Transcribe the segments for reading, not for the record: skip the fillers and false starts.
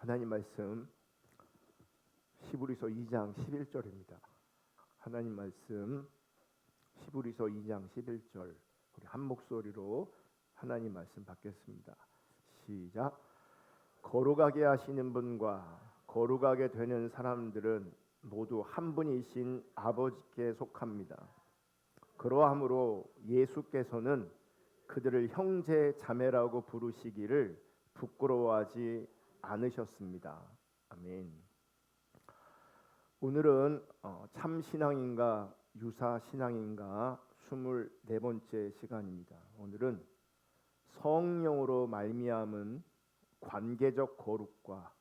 하나님 말씀 히브리서 2장 11절입니다. 하나님 말씀 히브리서 2장 11절 우리 한 목소리로 하나님 말씀 받겠습니다. 시작. 거룩하게 하시는 분과 거룩하게 되는 사람들은 모두 한 분이신 아버지께 속합니다. 그러하므로 예수께서는 그들을 형제 자매라고 부르시기를 부끄러워하지 않으셨습니다. 아멘. 오늘은 참신앙인가 유사신앙인가 24번째 시간입니다. 오늘은 성령으로 말미암은 관계적 거룩과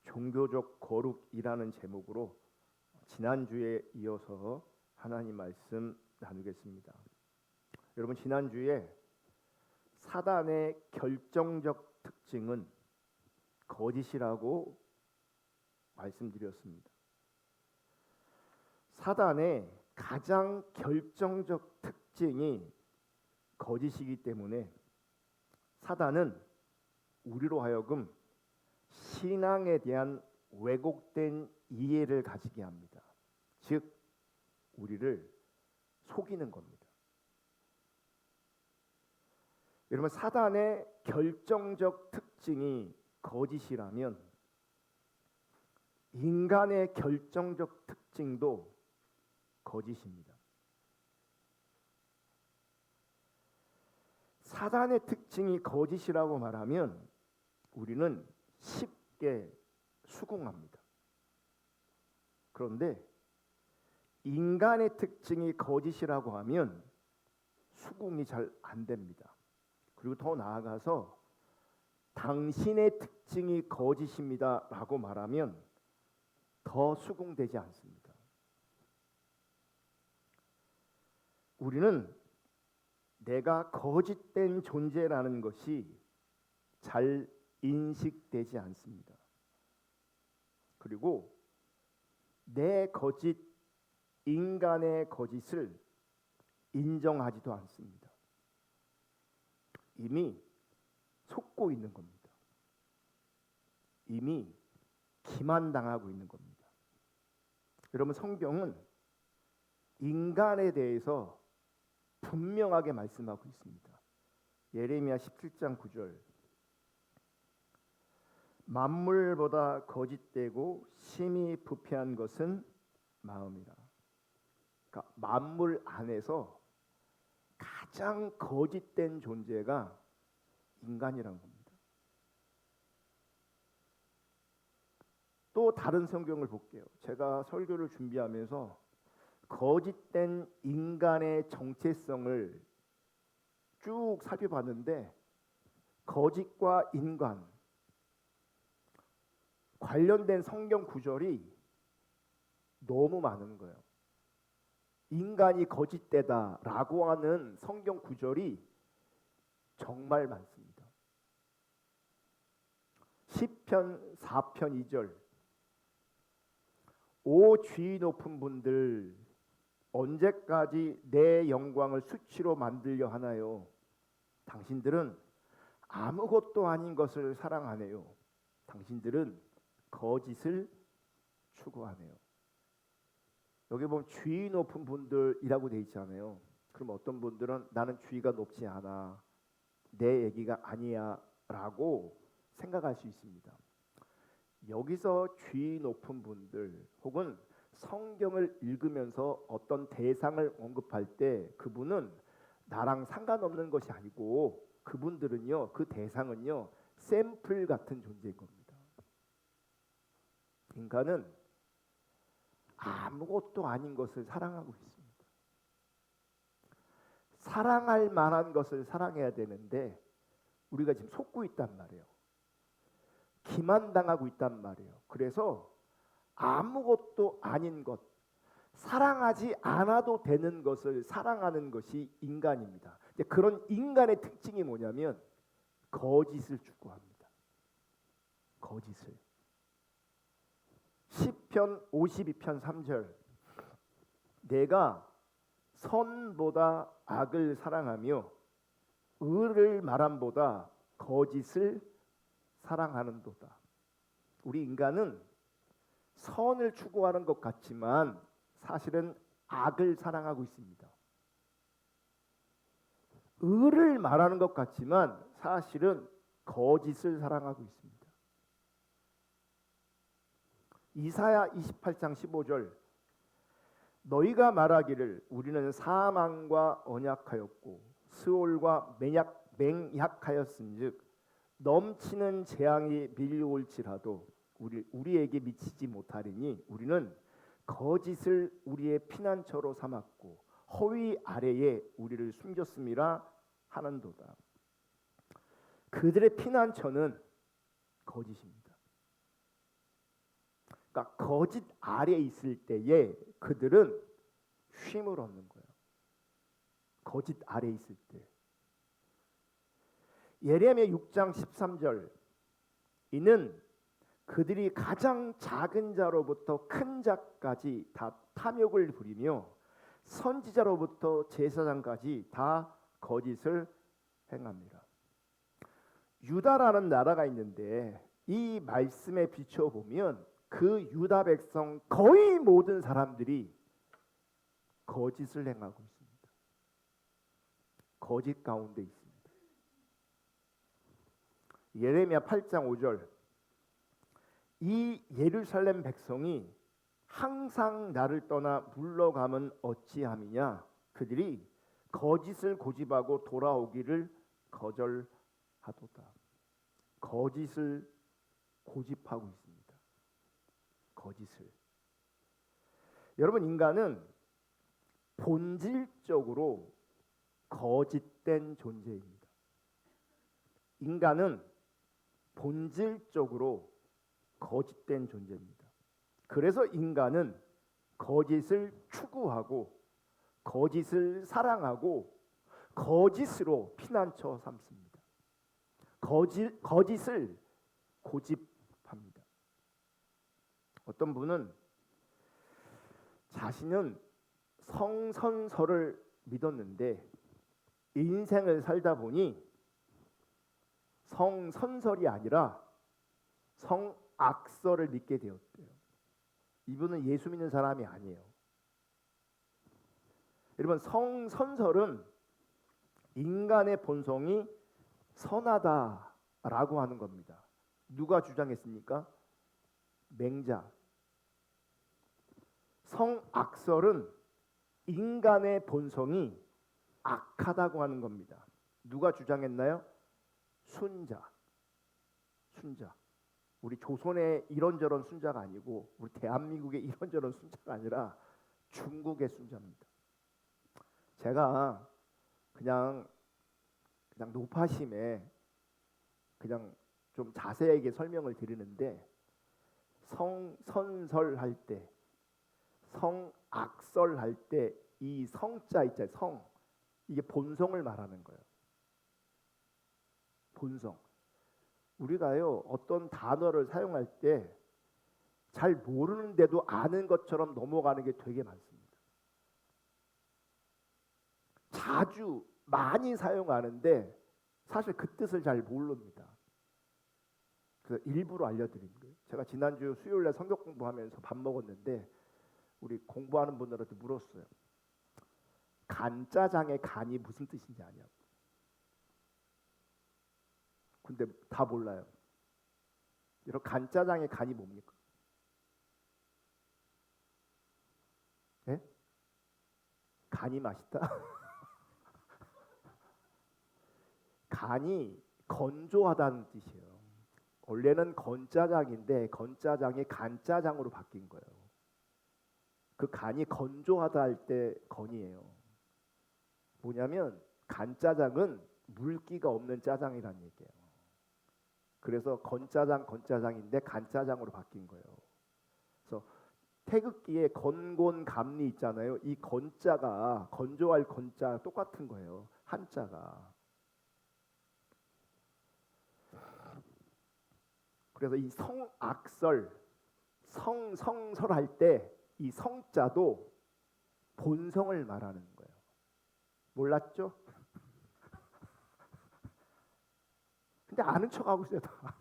종교적 거룩이라는 제목으로 지난주에 이어서 하나님 말씀 나누겠습니다. 여러분, 지난주에 사단의 결정적 특징은 거짓이라고 말씀드렸습니다. 사단의 가장 결정적 특징이 거짓이기 때문에 사단은 우리로 하여금 신앙에 대한 왜곡된 이해를 가지게 합니다. 즉, 우리를 속이는 겁니다. 여러분, 사단의 결정적 특징이 거짓이라면 인간의 결정적 특징도 거짓입니다. 사단의 특징이 거짓이라고 말하면 우리는 쉽게 수긍합니다. 그런데 인간의 특징이 거짓이라고 하면 수긍이 잘 안 됩니다. 그리고 더 나아가서 당신의 특징이 거짓입니다 라고 말하면 더 수긍되지 않습니다. 우리는 내가 거짓된 존재라는 것이 잘 인식되지 않습니다. 그리고 내 거짓, 인간의 거짓을 인정하지도 않습니다. 이미 속고 있는 겁니다. 이미 기만당하고 있는 겁니다. 여러분, 성경은 인간에 대해서 분명하게 말씀하고 있습니다. 예레미야 17장 9절. 만물보다 거짓되고 심히 부패한 것은 마음이라. 그러니까 만물 안에서 가장 거짓된 존재가 인간이라는 겁니다. 또 다른 성경을 볼게요. 제가 설교를 준비하면서 거짓된 인간의 정체성을 쭉 살펴봤는데 거짓과 인간 관련된 성경 구절이 너무 많은 거예요. 인간이 거짓되다라고 하는 성경 구절이 정말 많습니다. 시편 4편 2절. 오 지위 높은 분들, 언제까지 내 영광을 수치로 만들려 하나요? 당신들은 아무것도 아닌 것을 사랑하네요. 당신들은 거짓을 추구하네요. 여기 보면 지위 높은 분들이라고 돼 있잖아요. 그럼 어떤 분들은 나는 지위가 높지 않아, 내 얘기가 아니야 라고 생각할 수 있습니다. 여기서 지위 높은 분들 혹은 성경을 읽으면서 어떤 대상을 언급할 때 그분은 나랑 상관없는 것이 아니고 그분들은요, 그 대상은요 샘플 같은 존재인 겁니다. 인간은 아무것도 아닌 것을 사랑하고 있습니다. 사랑할 만한 것을 사랑해야 되는데 우리가 지금 속고 있단 말이에요. 기만당하고 있단 말이에요. 그래서 아무것도 아닌 것, 사랑하지 않아도 되는 것을 사랑하는 것이 인간입니다. 그런 인간의 특징이 뭐냐면 거짓을 추구합니다. 거짓을. 시편 52편 3절. 내가 선보다 악을 사랑하며 의를 말함보다 거짓을 사랑하는도다. 우리 인간은 선을 추구하는 것 같지만 사실은 악을 사랑하고 있습니다. 의를 말하는 것 같지만 사실은 거짓을 사랑하고 있습니다. 이사야 28장 15절 너희가 말하기를 우리는 사망과 언약하였고 스올과 맹약하였은즉 넘치는 재앙이 밀려올지라도 우리에게 미치지 못하리니 우리는 거짓을 우리의 피난처로 삼았고 허위 아래에 우리를 숨겼음이라 하는도다. 그들의 피난처는 거짓입니다. 그러니까 거짓 아래에 있을 때에 그들은 쉼을 얻는 거예요. 거짓 아래에 있을 때. 예레미야 6장 13절 이는 그들이 가장 작은 자로부터 큰 자까지 다 탐욕을 부리며 선지자로부터 제사장까지 다 거짓을 행합니다. 유다라는 나라가 있는데 이 말씀에 비춰보면 그 유다 백성 거의 모든 사람들이 거짓을 행하고 있습니다. 거짓 가운데 있습니다. 예레미야 8장 5절 이 예루살렘 백성이 항상 나를 떠나 물러가면 어찌함이냐 그들이 거짓을 고집하고 돌아오기를 거절하도다. 거짓을 고집하고 있습니다. 거짓을. 여러분 인간은 본질적으로 거짓된 존재입니다. 인간은 본질적으로 거짓된 존재입니다. 그래서 인간은 거짓을 추구하고 거짓을 사랑하고 거짓으로 피난처 삼습니다. 거짓을 고집합니다. 어떤 분은 자신은 성선설을 믿었는데 인생을 살다 보니 성선설이 아니라 성악설을 믿게 되었대요. 이분은 예수 믿는 사람이 아니에요. 여러분 성선설은 인간의 본성이 선하다라고 하는 겁니다. 누가 주장했습니까? 맹자. 성악설은 인간의 본성이 악하다고 하는 겁니다. 누가 주장했나요? 순자. 우리 조선의 이런저런 순자가 아니고 우리 대한민국의 이런저런 순자가 아니라 중국의 순자입니다. 제가 그냥 노파심에 그냥 좀 자세하게 설명을 드리는데 성선설할 때 성악설할 때 이 성자 있잖아요. 성 이게 본성을 말하는 거예요. 본성. 우리가요 어떤 단어를 사용할 때 잘 모르는데도 아는 것처럼 넘어가는 게 되게 많습니다. 자주 많이 사용하는데 사실 그 뜻을 잘 모릅니다. 그래서 일부러 알려드린 거예요. 제가 지난주 수요일날 성경 공부하면서 밥 먹었는데 우리 공부하는 분들한테 물었어요. 간짜장의 간이 무슨 뜻인지 아냐고. 근데 다 몰라요. 여러분 간짜장의 간이 뭡니까? 네? 간이 맛있다? 간이 건조하다는 뜻이에요. 원래는 건짜장인데 건짜장이 간짜장으로 바뀐 거예요. 그 간이 건조하다 할 때 건이에요. 뭐냐면 간짜장은 물기가 없는 짜장이라는 얘기예요. 그래서 건짜장인데 간짜장으로 바뀐 거예요. 그래서 태극기에 건곤감리 있잖아요. 이 건자가 건조할 건자 똑같은 거예요. 한자가. 그래서 이 성악설, 성설할 때 이 성자도 본성을 말하는 거예요. 몰랐죠? 근데 아는 척하고 있어요. 다.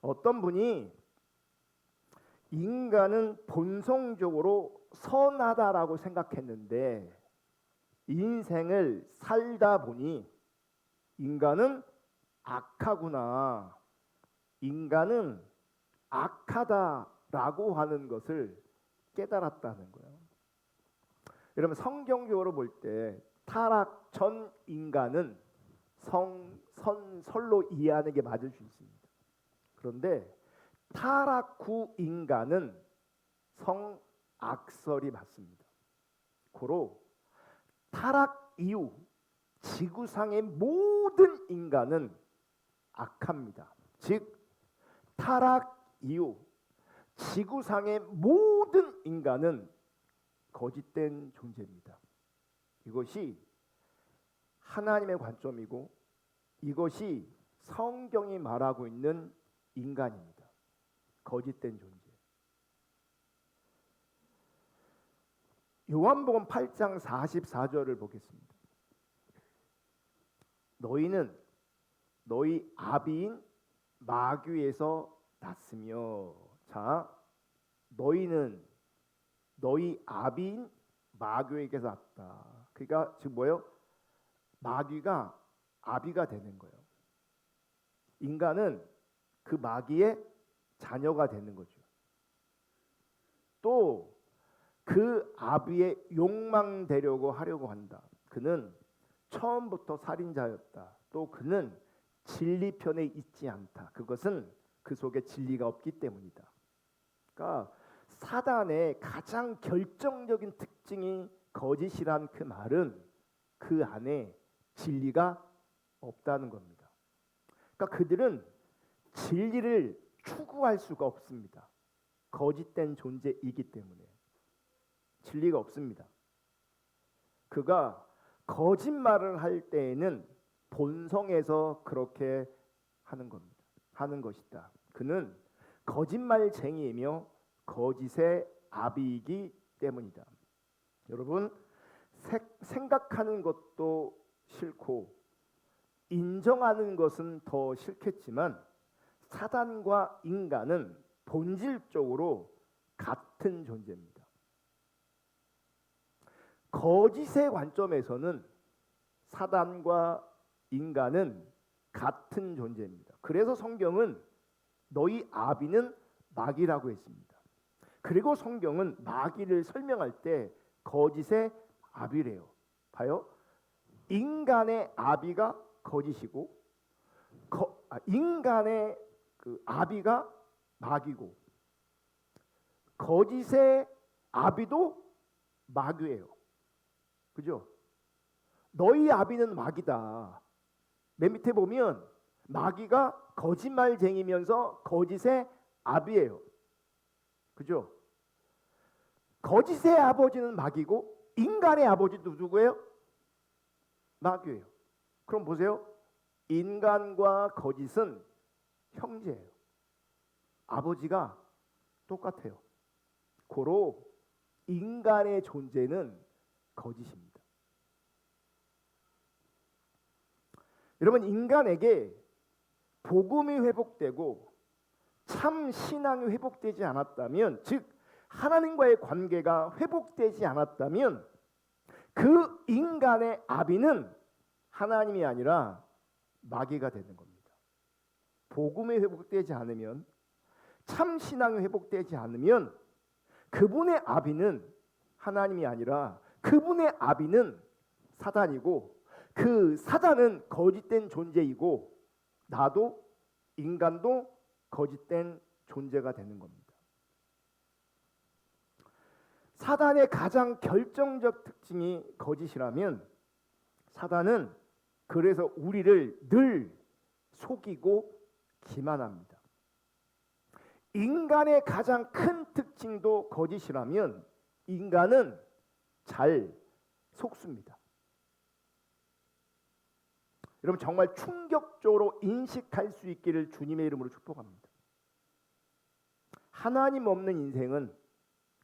어떤 분이 인간은 본성적으로 선하다라고 생각했는데 인생을 살다 보니 인간은 악하구나, 인간은 악하다라고 하는 것을 깨달았다는 거예요. 여러분 성경적으로 볼 때 타락 전 인간은 선설로 이해하는 게 맞을 수 있습니다. 그런데 타락 후 인간은 성악설이 맞습니다. 고로 타락 이후 지구상의 모든 인간은 악합니다. 즉 타락 이후 지구상의 모든 인간은 거짓된 존재입니다. 이것이 하나님의 관점이고 이것이 성경이 말하고 있는 인간입니다. 거짓된 존재. 요한복음 8장 44절을 보겠습니다. 너희는 너희 아비인 마귀에서 났으며. 자, 너희는 너희 아비인 마귀에게서 났다. 그러니까 지금 뭐예요? 마귀가 아비가 되는 거예요. 인간은 그 마귀의 자녀가 되는 거죠. 또 그 아비의 욕망되려고 하려고 한다. 그는 처음부터 살인자였다. 또 그는 진리 편에 있지 않다. 그것은 그 속에 진리가 없기 때문이다. 그러니까 사단의 가장 결정적인 특징이 거짓이란 그 말은 그 안에 진리가 없다는 겁니다. 그러니까 그들은 진리를 추구할 수가 없습니다. 거짓된 존재이기 때문에 진리가 없습니다. 그가 거짓말을 할 때에는 본성에서 그렇게 하는 겁니다. 하는 것이다. 그는 거짓말쟁이이며 거짓의 아비이기 때문이다. 여러분 생각하는 것도 싫고 인정하는 것은 더 싫겠지만 사단과 인간은 본질적으로 같은 존재입니다. 거짓의 관점에서는 사단과 인간은 같은 존재입니다. 그래서 성경은 너희 아비는 마귀라고 했습니다. 그리고 성경은 마귀를 설명할 때 거짓의 아비래요. 봐요. 인간의 아비가 거짓이고 인간의 그 아비가 마귀고 거짓의 아비도 마귀예요. 그죠? 너희 아비는 마귀다. 맨 밑에 보면 마귀가 거짓말쟁이면서 거짓의 아비예요. 그죠? 거짓의 아버지는 마귀고 인간의 아버지도 누구예요? 마귀예요. 그럼 보세요. 인간과 거짓은 형제예요. 아버지가 똑같아요. 고로 인간의 존재는 거짓입니다. 여러분 인간에게 복음이 회복되고 참 신앙이 회복되지 않았다면, 즉 하나님과의 관계가 회복되지 않았다면 그 인간의 아비는 하나님이 아니라 마귀가 되는 겁니다. 복음이 회복되지 않으면, 참 신앙이 회복되지 않으면 그분의 아비는 하나님이 아니라 그분의 아비는 사단이고 그 사단은 거짓된 존재이고 나도 인간도 거짓된 존재가 되는 겁니다. 사단의 가장 결정적 특징이 거짓이라면 사단은 그래서 우리를 늘 속이고 기만합니다. 인간의 가장 큰 특징도 거짓이라면 인간은 잘 속습니다. 여러분 정말 충격적으로 인식할 수 있기를 주님의 이름으로 축복합니다. 하나님 없는 인생은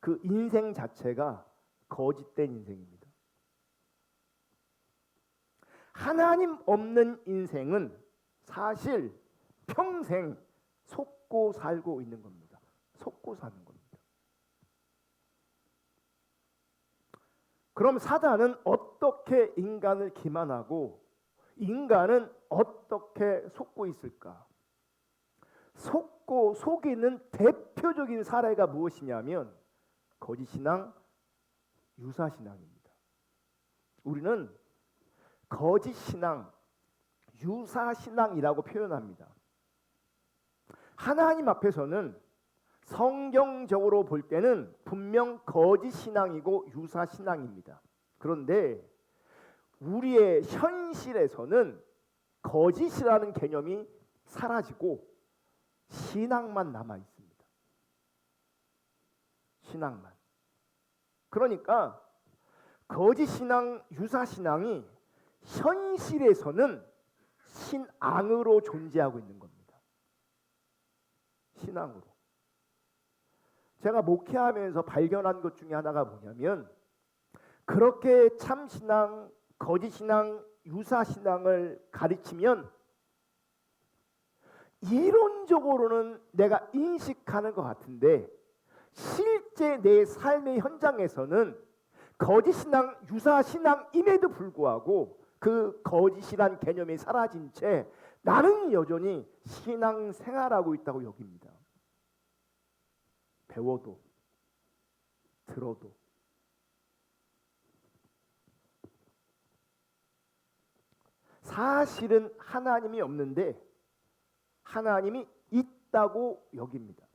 그 인생 자체가 거짓된 인생입니다. 하나님 없는 인생은 사실 평생 속고 속고 살고 있는 겁니다. 속고 사는 겁니다. 그럼 사단은 어떻게 인간을 기만하고 인간은 어떻게 속고 있을까? 속고 속이는 대표적인 사례가 무엇이냐면 거짓신앙, 유사신앙입니다. 우리는 거짓신앙, 유사신앙이라고 표현합니다. 하나님 앞에서는 성경적으로 볼 때는 분명 거짓신앙이고 유사신앙입니다. 그런데 우리의 현실에서는 거짓이라는 개념이 사라지고 신앙만 남아 있습니다. 신앙만. 그러니까 거짓신앙, 유사신앙이 현실에서는 신앙으로 존재하고 있는 겁니다. 신앙으로. 제가 목회하면서 발견한 것 중에 하나가 뭐냐면 그렇게 참신앙, 거짓신앙, 유사신앙을 가르치면 이론적으로는 내가 인식하는 것 같은데 실제 내 삶의 현장에서는 거짓신앙, 유사신앙임에도 불구하고 그 거짓이란 개념이 사라진 채 나는 여전히 신앙생활하고 있다고 여깁니다. 배워도 들어도. 사실은 하나님이 없는데 하나님이 있다고 여깁니다.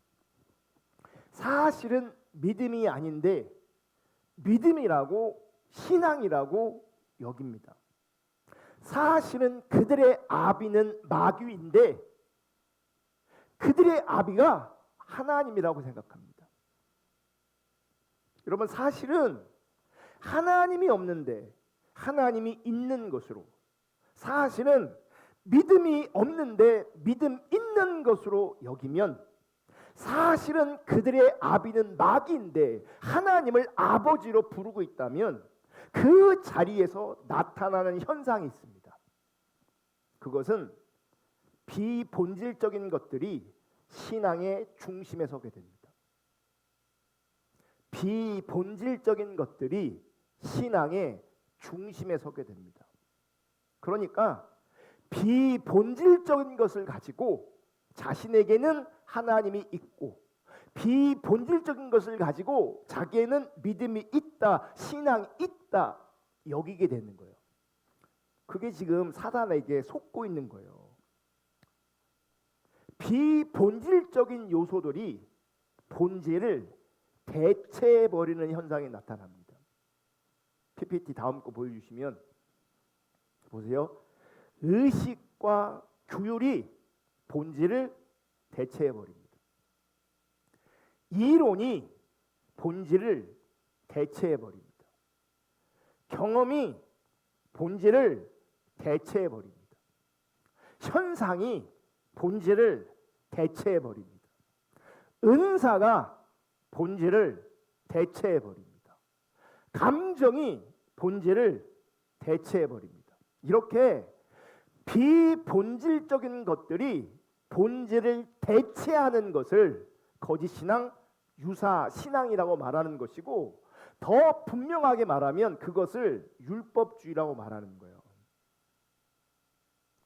사실은 믿음이 아닌데 믿음이라고 신앙이라고 여깁니다. 사실은 그들의 아비는 마귀인데 그들의 아비가 하나님이라고 생각합니다. 여러분 사실은 하나님이 없는데 하나님이 있는 것으로 사실은 믿음이 없는데 믿음 있는 것으로 여기면 사실은 그들의 아비는 마귀인데 하나님을 아버지로 부르고 있다면 그 자리에서 나타나는 현상이 있습니다. 그것은 비본질적인 것들이 신앙의 중심에 서게 됩니다. 비본질적인 것들이 신앙의 중심에 서게 됩니다. 그러니까 비본질적인 것을 가지고 자신에게는 하나님이 있고 비본질적인 것을 가지고 자기에는 믿음이 있다, 신앙이 있다 여기게 되는 거예요. 그게 지금 사단에게 속고 있는 거예요. 비본질적인 요소들이 본질을 대체해버리는 현상이 나타납니다. PPT 다음 거 보여주시면 보세요. 의식과 규율이 본질을 대체해버립니다. 이론이 본질을 대체해버립니다. 경험이 본질을 대체해버립니다. 현상이 본질을 대체해버립니다. 은사가 본질을 대체해버립니다. 감정이 본질을 대체해버립니다. 이렇게 비본질적인 것들이 본질을 대체하는 것을 거짓신앙, 유사신앙이라고 말하는 것이고 더 분명하게 말하면 그것을 율법주의라고 말하는 거예요.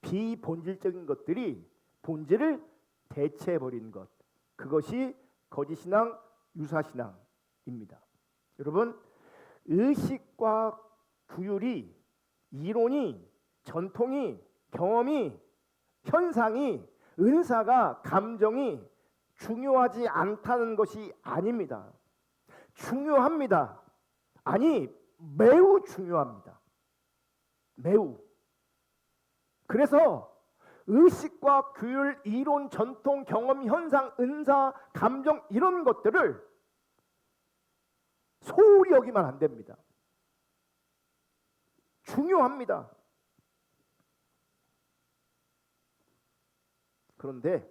비본질적인 것들이 본질을 대체해버린 것, 그것이 거짓신앙, 유사신앙입니다. 여러분, 의식과 규율이, 이론이, 전통이, 경험이, 현상이, 은사가, 감정이 중요하지 않다는 것이 아닙니다. 중요합니다. 아니, 매우 중요합니다. 매우. 그래서 의식과 규율, 이론, 전통, 경험, 현상, 은사, 감정 이런 것들을 소홀히 여기면 안 됩니다. 중요합니다. 그런데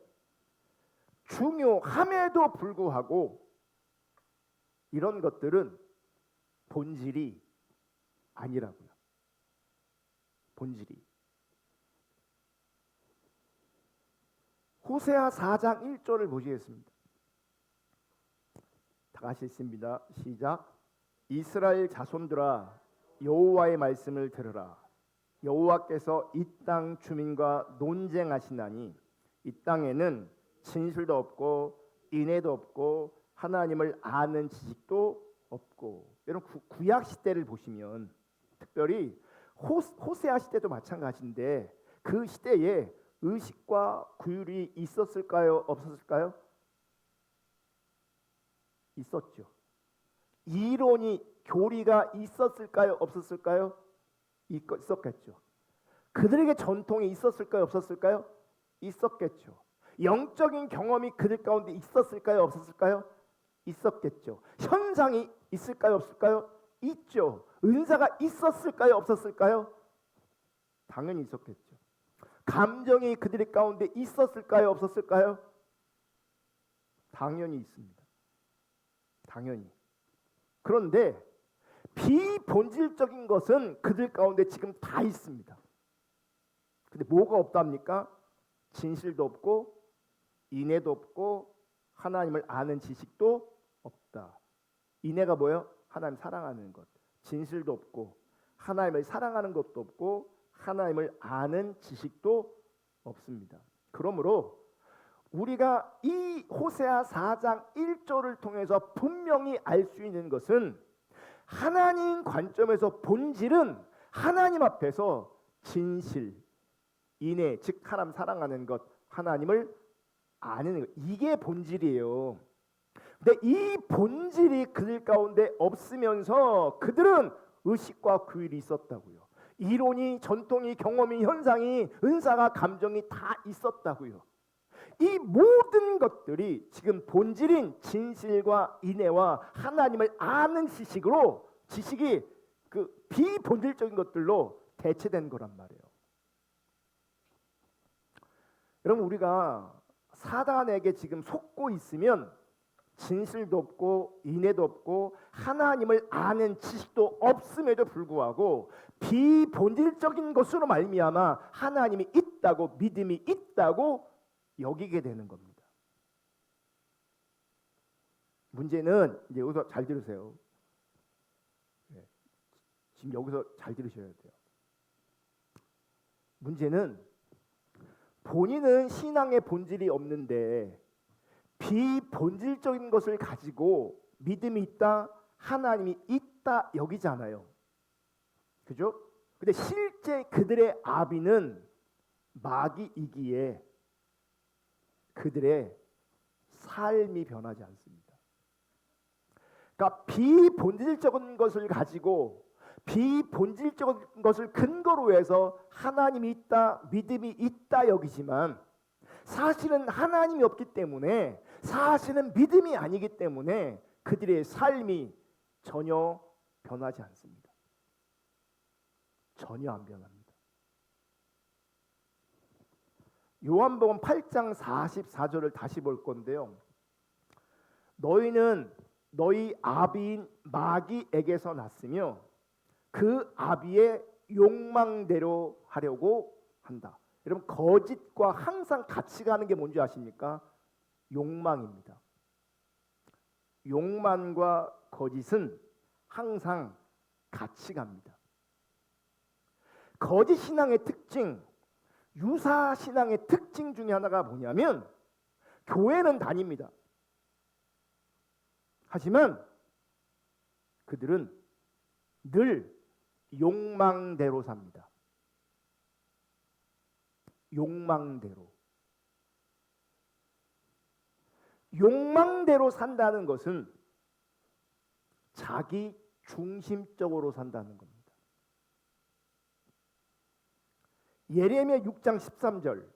중요함에도 불구하고 이런 것들은 본질이 아니라고요. 본질이. 호세아 4장 1절을 보시겠습니다. 다 같이 읽습니다. 시작. 이스라엘 자손들아 여호와의 말씀을 들으라. 여호와께서 이 땅 주민과 논쟁하시나니 이 땅에는 진실도 없고 인애도 없고 하나님을 아는 지식도 없고. 여러분 구약 시대를 보시면 특별히 호세아 시대도 마찬가지인데 그 시대에 의식과 규율이 있었을까요? 없었을까요? 있었죠. 이론이 교리가 있었을까요? 없었을까요? 있었겠죠. 그들에게 전통이 있었을까요? 없었을까요? 있었겠죠. 영적인 경험이 그들 가운데 있었을까요? 없었을까요? 있었겠죠. 현상이 있을까요? 없을까요? 있죠. 은사가 있었을까요? 없었을까요? 당연히 있었겠죠. 감정이 그들 가운데 있었을까요? 없었을까요? 당연히 있습니다. 당연히. 그런데 비본질적인 것은 그들 가운데 지금 다 있습니다. 근데 뭐가 없답니까? 진실도 없고 인애도 없고 하나님을 아는 지식도 없다. 인애가 뭐예요? 하나님 사랑하는 것. 진실도 없고 하나님을 사랑하는 것도 없고 하나님을 아는 지식도 없습니다. 그러므로 우리가 이 호세아 4장 1절을 통해서 분명히 알 수 있는 것은 하나님 관점에서 본질은 하나님 앞에서 진실, 인애, 즉 하나님 사랑하는 것, 하나님을 아는 것, 이게 본질이에요. 근데 이 본질이 그들 가운데 없으면서 그들은 의식과 규율이 있었다고요. 이론이, 전통이, 경험이, 현상이, 은사가, 감정이 다 있었다고요. 이 모든 것들이 지금 본질인 진실과 인애와 하나님을 아는 지식이 그 비본질적인 것들로 대체된 거란 말이에요. 여러분 우리가 사단에게 지금 속고 있으면 진실도 없고 인애도 없고 하나님을 아는 지식도 없음에도 불구하고 비본질적인 것으로 말미암아 하나님이 있다고 믿음이 있다고 여기게 되는 겁니다. 문제는 이제 여기서 잘 들으세요. 지금 여기서 잘 들으셔야 돼요. 문제는 본인은 신앙의 본질이 없는데 비본질적인 것을 가지고 믿음이 있다, 하나님이 있다 여기잖아요. 그죠? 근데 실제 그들의 아비는 마귀이기에 그들의 삶이 변하지 않습니다. 그러니까 비본질적인 것을 가지고 비본질적인 것을 근거로 해서 하나님이 있다, 믿음이 있다 여기지만 사실은 하나님이 없기 때문에 사실은 믿음이 아니기 때문에 그들의 삶이 전혀 변하지 않습니다. 전혀 안 변합니다. 요한복음 8장 44절을 다시 볼 건데요. 너희는 너희 아비인 마귀에게서 났으며 그 아비의 욕망대로 하려고 한다. 여러분 거짓과 항상 같이 가는 게 뭔지 아십니까? 욕망입니다. 욕망과 거짓은 항상 같이 갑니다. 거짓 신앙의 특징, 유사 신앙의 특징 중에 하나가 뭐냐면 교회는 다닙니다. 하지만 그들은 늘 욕망대로 삽니다. 욕망대로 산다는 것은 자기 중심적으로 산다는 겁니다. 예레미야 6장 13절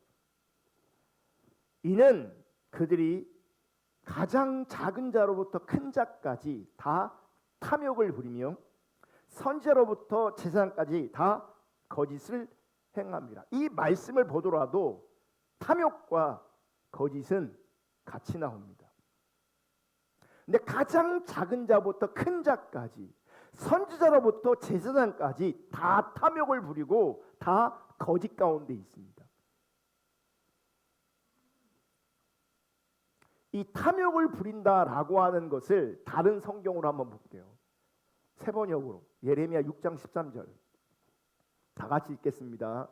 이는 그들이 가장 작은 자로부터 큰 자까지 다 탐욕을 부리며 선지자로부터 제사장까지 다 거짓을 행합니다. 이 말씀을 보더라도 탐욕과 거짓은 같이 나옵니다. 근데 가장 작은 자부터 큰 자까지 선지자로부터 제사장까지 다 탐욕을 부리고 다 거짓 가운데 있습니다. 이 탐욕을 부린다라고 하는 것을 다른 성경으로 한번 볼게요. 세 번역으로 예레미야 6장 13절 다 같이 읽겠습니다.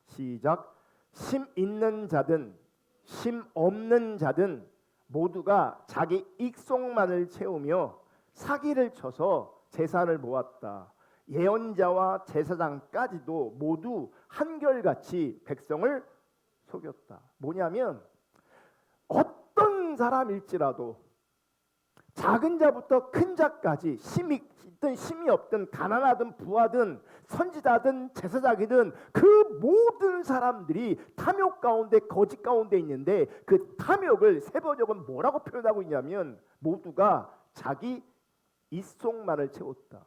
시작. 심 있는 자든 심 없는 자든 모두가 자기 익속만을 채우며 사기를 쳐서 재산을 모았다. 예언자와 제사장까지도 모두 한결같이 백성을 속였다. 뭐냐면 어떤 사람일지라도 작은 자부터 큰 자까지 심이 있든 심이 없든 가난하든 부하든 선지자든 제사장이든 그 모든 사람들이 탐욕 가운데 거짓 가운데 있는데 그 탐욕을 세번역은 뭐라고 표현하고 있냐면 모두가 자기 입속만을 채웠다.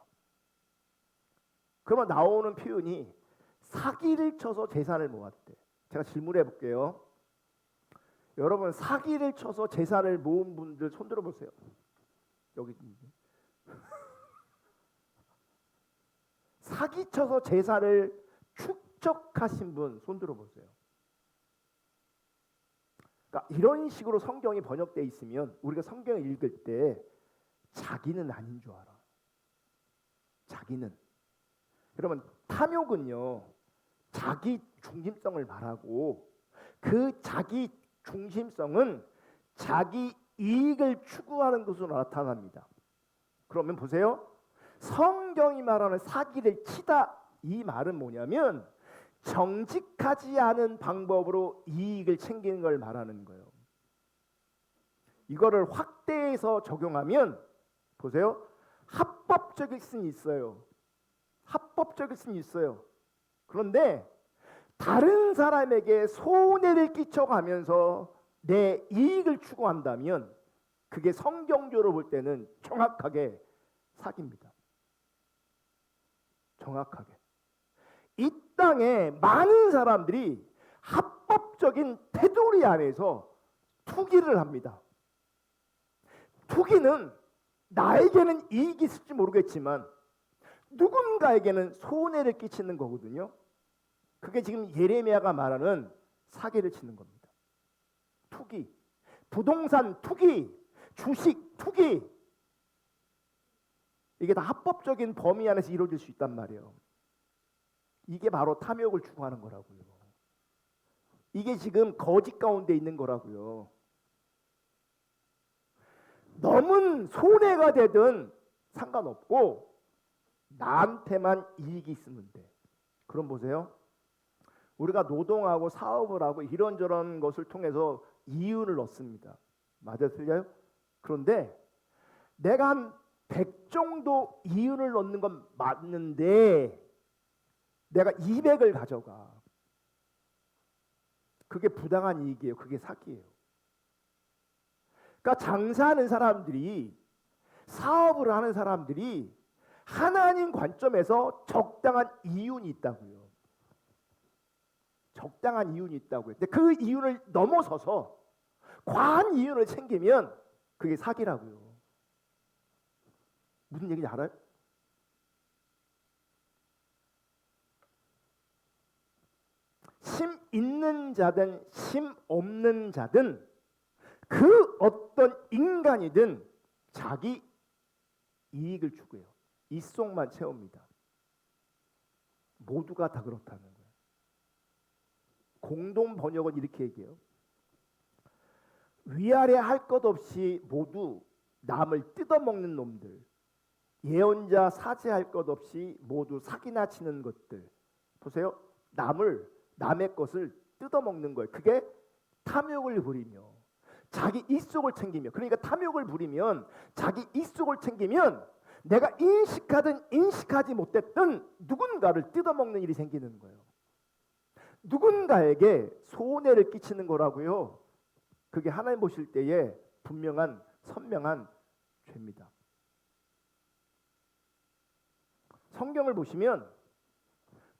그러면 나오는 표현이 사기를 쳐서 재산을 모았대. 제가 질문해 볼게요. 여러분 사기를 쳐서 재산을 모은 분들 손 들어 보세요. 여기 사기 쳐서 재산을 축적하신 분 손 들어 보세요. 그러니까 이런 식으로 성경이 번역되어 있으면 우리가 성경을 읽을 때 자기는 아닌 줄 알아. 자기는. 그러면 탐욕은요 자기 중심성을 말하고 그 자기 중심성은 자기 이익을 추구하는 것으로 나타납니다. 그러면 보세요. 성경이 말하는 사기를 치다 이 말은 뭐냐면 정직하지 않은 방법으로 이익을 챙기는 걸 말하는 거예요. 이거를 확대해서 적용하면 보세요. 합법적일 수는 있어요. 합법적일 수는 있어요. 그런데 다른 사람에게 손해를 끼쳐가면서 내 이익을 추구한다면 그게 성경적으로 볼 때는 정확하게 사기입니다. 정확하게. 이 땅에 많은 사람들이 합법적인 테두리 안에서 투기를 합니다. 투기는 나에게는 이익이 있을지 모르겠지만 누군가에게는 손해를 끼치는 거거든요. 그게 지금 예레미야가 말하는 사기를 치는 겁니다. 투기, 부동산 투기, 주식 투기, 이게 다 합법적인 범위 안에서 이루어질 수 있단 말이에요. 이게 바로 탐욕을 추구하는 거라고요. 이게 지금 거짓 가운데 있는 거라고요. 넘은 손해가 되든 상관없고 나한테만 이익이 있으면 돼. 그럼 보세요. 우리가 노동하고 사업을 하고 이런저런 것을 통해서 이윤을 얻습니다. 맞아요? 틀려요? 그런데 내가 한 100 정도 이윤을 얻는 건 맞는데 내가 200을 가져가. 그게 부당한 이익이에요. 그게 사기예요. 그러니까 장사하는 사람들이, 사업을 하는 사람들이 하나님 관점에서 적당한 이윤이 있다고요. 적당한 이윤이 있다고요. 근데 그 이윤을 넘어서서 과한 이윤을 챙기면 그게 사기라고요. 무슨 얘기인지 알아요? 심 있는 자든 심 없는 자든 그 어떤 인간이든 자기 이익을 추구해요. 입속만 채웁니다. 모두가 다 그렇다는 거예요. 공동 번역은 이렇게 얘기해요. 위아래 할 것 없이 모두 남을 뜯어먹는 놈들, 예언자 사죄할 것 없이 모두 사기나 치는 것들. 보세요. 남의 것을 뜯어먹는 거예요. 그게 탐욕을 부리며 자기 입속을 챙기며, 그러니까 탐욕을 부리면 자기 입속을 챙기면 내가 인식하든 인식하지 못했던 누군가를 뜯어먹는 일이 생기는 거예요. 누군가에게 손해를 끼치는 거라고요. 그게 하나님 보실 때에 분명한 선명한 죄입니다. 성경을 보시면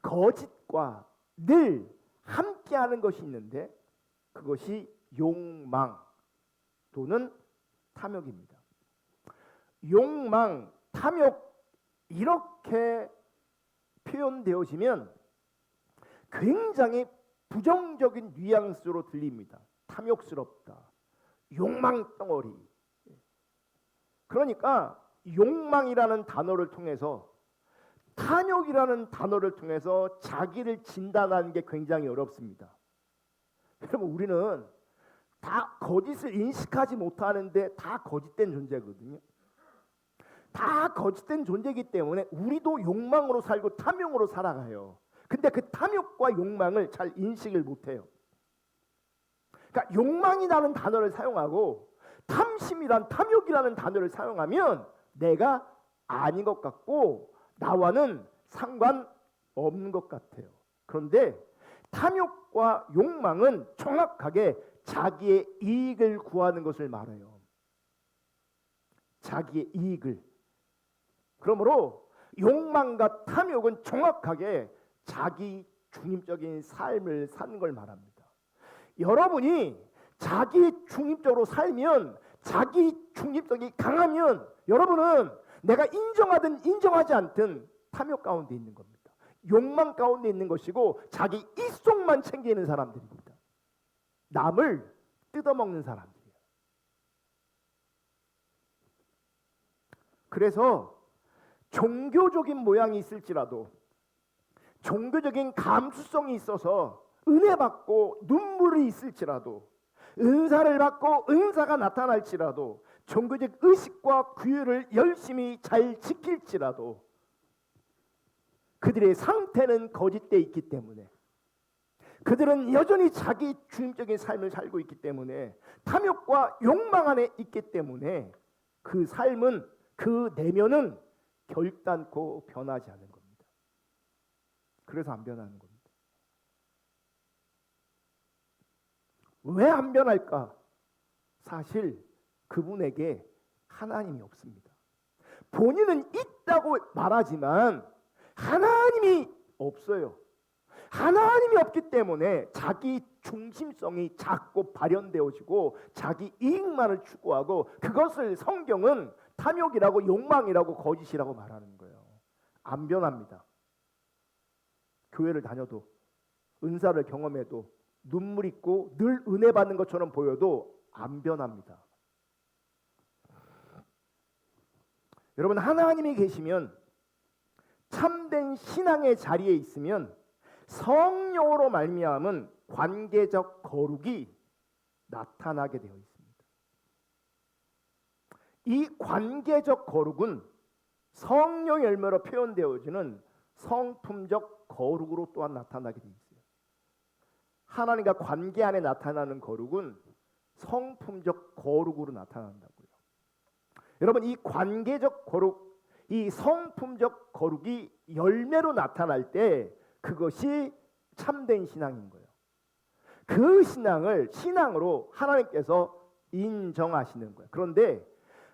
거짓과 늘 함께하는 것이 있는데 그것이 욕망 또는 탐욕입니다. 욕망, 탐욕 이렇게 표현되어지면 굉장히 부정적인 뉘앙스로 들립니다. 탐욕스럽다, 욕망 덩어리. 그러니까 욕망이라는 단어를 통해서, 탐욕이라는 단어를 통해서 자기를 진단하는 게 굉장히 어렵습니다. 여러분, 우리는 다 거짓을 인식하지 못하는데 다 거짓된 존재거든요. 다 거짓된 존재이기 때문에 우리도 욕망으로 살고 탐욕으로 살아가요. 근데 그 탐욕과 욕망을 잘 인식을 못해요. 그러니까 욕망이라는 단어를 사용하고 탐심이란, 탐욕이라는 단어를 사용하면 내가 아닌 것 같고 나와는 상관없는 것 같아요. 그런데 탐욕과 욕망은 정확하게 자기의 이익을 구하는 것을 말해요. 자기의 이익을. 그러므로 욕망과 탐욕은 정확하게 자기 중립적인 삶을 사는 걸 말합니다. 여러분이 자기 중립적으로 살면, 자기 중립성이 강하면 여러분은 내가 인정하든 인정하지 않든 탐욕 가운데 있는 겁니다. 욕망 가운데 있는 것이고 자기 이속만 챙기는 사람들입니다. 남을 뜯어먹는 사람들이에요. 그래서 종교적인 모양이 있을지라도, 종교적인 감수성이 있어서 은혜 받고 눈물이 있을지라도, 은사를 받고 은사가 나타날지라도, 종교적 의식과 규율을 열심히 잘 지킬지라도 그들의 상태는 거짓되어 있기 때문에, 그들은 여전히 자기 중립적인 삶을 살고 있기 때문에, 탐욕과 욕망 안에 있기 때문에 그 삶은, 그 내면은 결단코 변하지 않는 겁니다. 그래서 안 변하는 겁니다. 왜 안 변할까? 사실 그분에게 하나님이 없습니다. 본인은 있다고 말하지만 하나님이 없어요. 하나님이 없기 때문에 자기 중심성이 자꾸 발현되어지고 자기 이익만을 추구하고, 그것을 성경은 탐욕이라고, 욕망이라고, 거짓이라고 말하는 거예요. 안 변합니다. 교회를 다녀도, 은사를 경험해도, 눈물 있고 늘 은혜 받는 것처럼 보여도 안 변합니다. 여러분, 하나님이 계시면, 참된 신앙의 자리에 있으면 성령으로 말미암은 관계적 거룩이 나타나게 되어 있습니다. 이 관계적 거룩은 성령의 열매로 표현되어지는 성품적 거룩으로 또한 나타나게 되어 있어요. 하나님과 관계 안에 나타나는 거룩은 성품적 거룩으로 나타난다고요. 여러분, 이 관계적 거룩, 이 성품적 거룩이 열매로 나타날 때 그것이 참된 신앙인 거예요. 그 신앙을 신앙으로 하나님께서 인정하시는 거예요. 그런데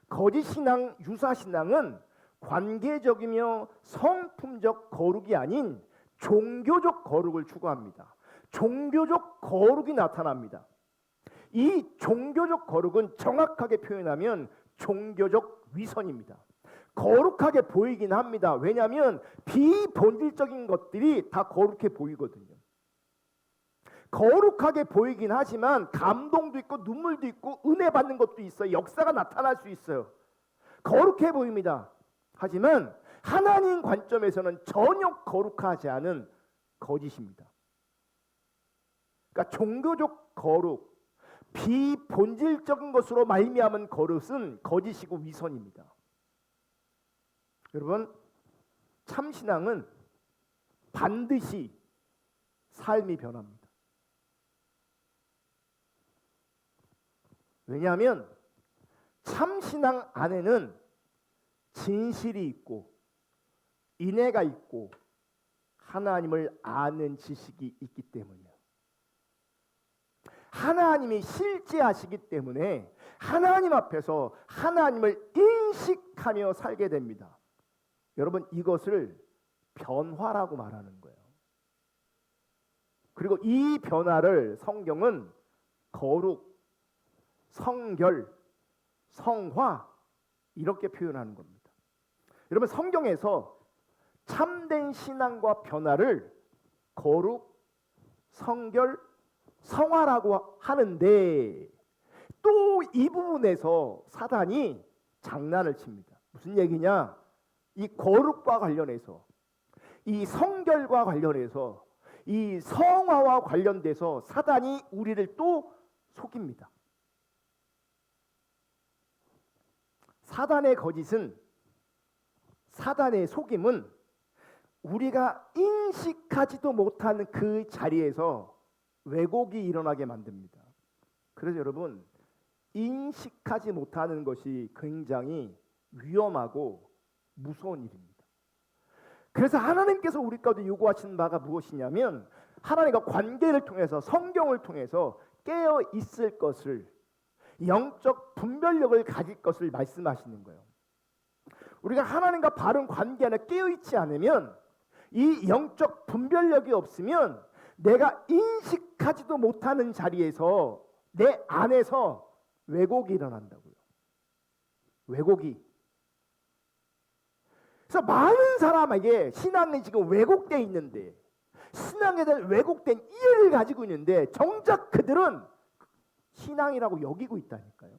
거짓 신앙, 유사 신앙은 관계적이며 성품적 거룩이 아닌 종교적 거룩을 추구합니다. 종교적 거룩이 나타납니다. 이 종교적 거룩은 정확하게 표현하면 종교적 위선입니다. 거룩하게 보이긴 합니다. 왜냐하면 비본질적인 것들이 다 거룩해 보이거든요. 거룩하게 보이긴 하지만 감동도 있고 눈물도 있고 은혜 받는 것도 있어요. 역사가 나타날 수 있어요. 거룩해 보입니다. 하지만 하나님 관점에서는 전혀 거룩하지 않은 거짓입니다. 그러니까 종교적 거룩, 비본질적인 것으로 말미암은 거룩은 거짓이고 위선입니다. 여러분, 참신앙은 반드시 삶이 변합니다. 왜냐하면 참신앙 안에는 진실이 있고 인애가 있고 하나님을 아는 지식이 있기 때문이에요. 하나님이 실제하시기 때문에 하나님 앞에서 하나님을 인식하며 살게 됩니다. 여러분, 이것을 변화라고 말하는 거예요. 그리고 이 변화를 성경은 거룩, 성결, 성화 이렇게 표현하는 겁니다. 여러분, 성경에서 참된 신앙과 변화를 거룩, 성결, 성화라고 하는데 또 이 부분에서 사단이 장난을 칩니다. 무슨 얘기냐? 이 거룩과 관련해서, 이 성결과 관련해서, 이 성화와 관련돼서 사단이 우리를 또 속입니다. 사단의 거짓은, 사단의 속임은 우리가 인식하지도 못하는 그 자리에서 왜곡이 일어나게 만듭니다. 그래서 여러분, 인식하지 못하는 것이 굉장히 위험하고 무서운 일입니다. 그래서 하나님께서 우리 가운데 요구하시는 바가 무엇이냐면, 하나님과 관계를 통해서, 성경을 통해서 깨어 있을 것을, 영적 분별력을 가질 것을 말씀하시는 거예요. 우리가 하나님과 바른 관계 안에 깨어 있지 않으면, 이 영적 분별력이 없으면 내가 인식하지도 못하는 자리에서 내 안에서 왜곡이 일어난다고요. 왜곡이. 그래서 많은 사람에게 신앙이 지금 왜곡되어 있는데, 신앙에 대한 왜곡된 이해를 가지고 있는데, 정작 그들은 신앙이라고 여기고 있다니까요.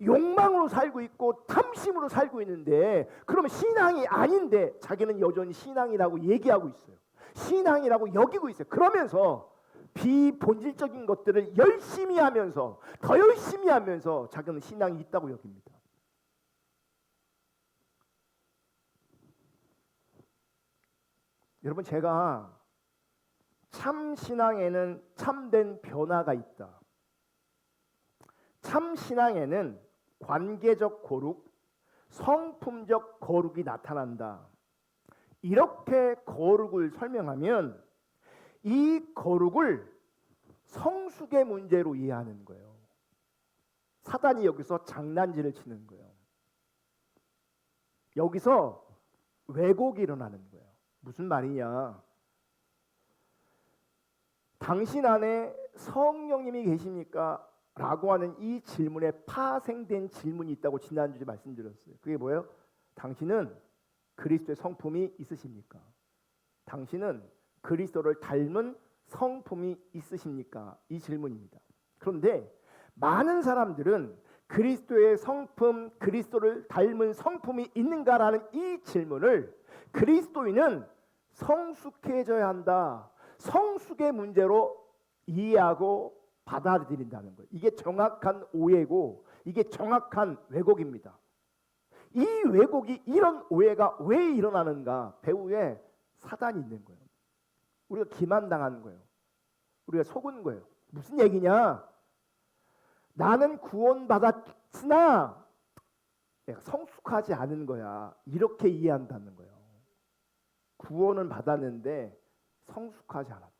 욕망으로 살고 있고 탐심으로 살고 있는데, 그러면 신앙이 아닌데 자기는 여전히 신앙이라고 얘기하고 있어요. 신앙이라고 여기고 있어요. 그러면서 비본질적인 것들을 열심히 하면서, 더 열심히 하면서 자기는 신앙이 있다고 여깁니다. 여러분, 제가 참 신앙에는 참된 변화가 있다. 참 신앙에는 관계적 거룩, 성품적 거룩이 나타난다. 이렇게 거룩을 설명하면 이 거룩을 성숙의 문제로 이해하는 거예요. 사단이 여기서 장난질을 치는 거예요. 여기서 왜곡이 일어나는 거예요. 무슨 말이냐? 당신 안에 성령님이 계십니까? 라고 하는 이 질문에 파생된 질문이 있다고 지난주에 말씀드렸어요. 그게 뭐예요? 당신은 그리스도의 성품이 있으십니까? 당신은 그리스도를 닮은 성품이 있으십니까? 이 질문입니다. 그런데 많은 사람들은 그리스도의 성품, 그리스도를 닮은 성품이 있는가라는 이 질문을 그리스도인은 성숙해져야 한다, 성숙의 문제로 이해하고 받아들인다는 거예요. 이게 정확한 오해고, 이게 정확한 왜곡입니다. 이 왜곡이, 이런 오해가 왜 일어나는가? 배후에 사단이 있는 거예요. 우리가 기만당하는 거예요. 우리가 속은 거예요. 무슨 얘기냐? 나는 구원받았으나 내가 성숙하지 않은 거야. 이렇게 이해한다는 거예요. 구원은 받았는데 성숙하지 않았다.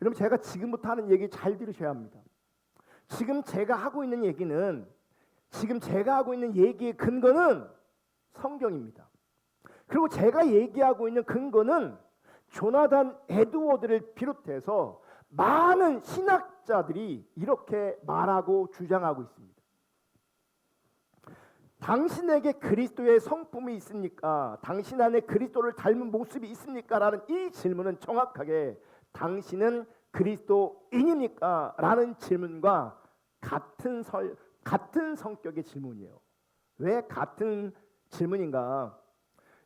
여러분, 제가 지금부터 하는 얘기 잘 들으셔야 합니다. 지금 제가 하고 있는 얘기는, 지금 제가 하고 있는 얘기의 근거는 성경입니다. 그리고 제가 얘기하고 있는 근거는 조나단 에드워드를 비롯해서 많은 신학자들이 이렇게 말하고 주장하고 있습니다. 당신에게 그리스도의 성품이 있습니까? 당신 안에 그리스도를 닮은 모습이 있습니까? 라는 이 질문은 정확하게 당신은 그리스도인입니까? 라는 질문과 같은 성격의 질문이에요. 왜 같은 질문인가?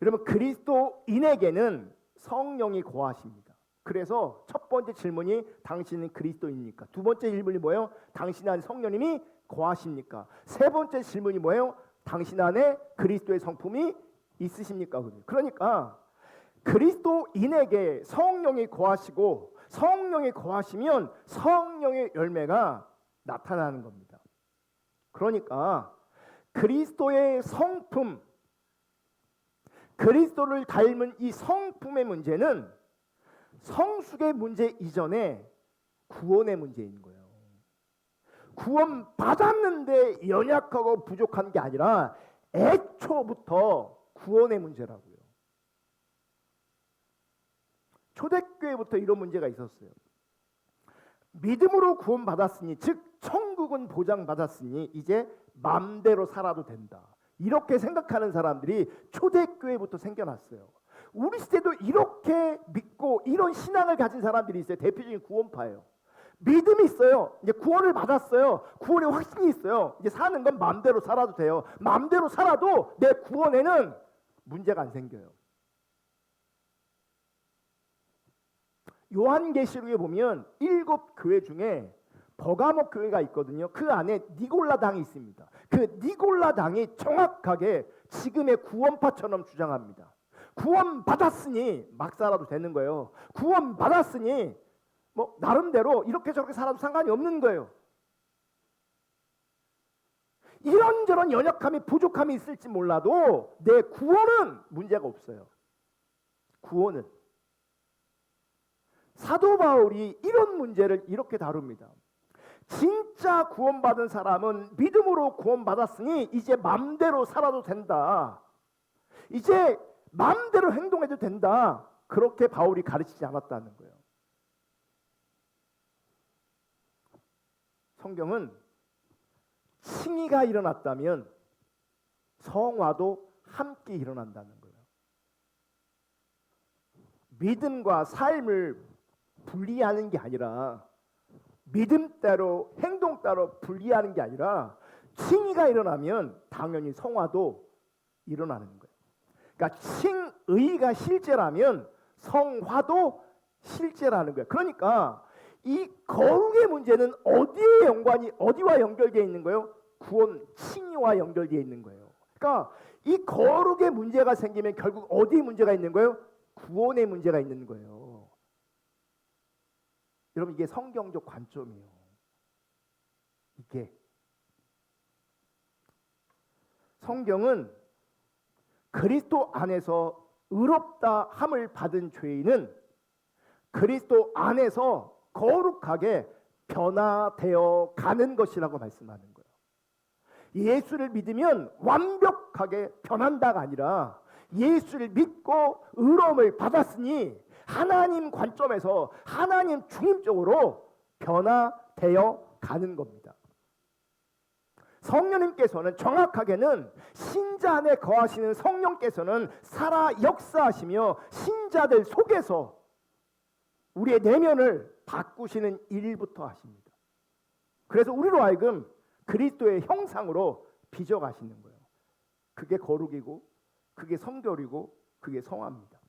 여러분, 그리스도인에게는 성령이 거하십니다. 그래서 첫 번째 질문이 당신은 그리스도입니까? 두 번째 질문이 뭐예요? 당신 안에 성령님이 거하십니까? 세 번째 질문이 뭐예요? 당신 안에 그리스도의 성품이 있으십니까? 그러니까 그리스도인에게 성령이 거하시고, 성령이 거하시면 성령의 열매가 나타나는 겁니다. 그러니까 그리스도의 성품, 그리스도를 닮은 이 성품의 문제는 성숙의 문제 이전에 구원의 문제인 거예요. 구원 받았는데 연약하고 부족한 게 아니라 애초부터 구원의 문제라고요. 초대교회부터 이런 문제가 있었어요. 믿음으로 구원받았으니, 즉 천국은 보장받았으니 이제 맘대로 살아도 된다, 이렇게 생각하는 사람들이 초대교회부터 생겨났어요. 우리 시대도 이렇게 믿고 이런 신앙을 가진 사람들이 있어요. 대표적인 구원파예요. 믿음이 있어요. 이제 구원을 받았어요. 구원의 확신이 있어요. 이제 사는 건 마음대로 살아도 돼요. 마음대로 살아도 내 구원에는 문제가 안 생겨요. 요한계시록에 보면 7교회 중에 버가모 교회가 있거든요. 그 안에 니골라 당이 있습니다. 그 니골라 당이 정확하게 지금의 구원파처럼 주장합니다. 구원 받았으니 막 살아도 되는 거예요. 구원 받았으니 뭐 나름대로 이렇게 저렇게 살아도 상관이 없는 거예요. 이런저런 연약함이 부족함이 있을지 몰라도 내 구원은 문제가 없어요. 구원은. 사도 바울이 이런 문제를 이렇게 다룹니다. 진짜 구원받은 사람은 믿음으로 구원받았으니 이제 마음대로 살아도 된다. 이제 마음대로 행동해도 된다. 그렇게 바울이 가르치지 않았다는 거예요. 성경은 칭의가 일어났다면 성화도 함께 일어난다는 거예요. 믿음과 삶을 분리하는 게 아니라 믿음 따로 행동 따로 분리하는 게 아니라 칭의가 일어나면 당연히 성화도 일어나는 거예요. 그러니까 칭의가 실제라면 성화도 실제라는 거예요. 그러니까 이 거룩의 문제는 어디와 연결되어 있는 거예요? 구원, 칭의와 연결되어 있는 거예요. 그러니까 이 거룩의 문제가 생기면 결국 어디에 문제가 있는 거예요? 구원의 문제가 있는 거예요. 여러분 이게 성경적 관점이에요. 이게 성경은 그리스도 안에서 의롭다 함을 받은 죄인은 그리스도 안에서 거룩하게 변화되어 가는 것이라고 말씀하는 거예요. 예수를 믿으면 완벽하게 변한다가 아니라 예수를 믿고 의로움을 받았으니 하나님 관점에서 하나님 중심적으로 변화되어 가는 겁니다. 성령님께서는 정확하게는 신자 안에 거하시는 성령께서는 살아 역사하시며 신자들 속에서 우리의 내면을 바꾸시는 일부터 하십니다. 그래서 우리로 하여금 그리스도의 형상으로 빚어가시는 거예요. 그게 거룩이고 그게 성결이고 그게 성화입니다.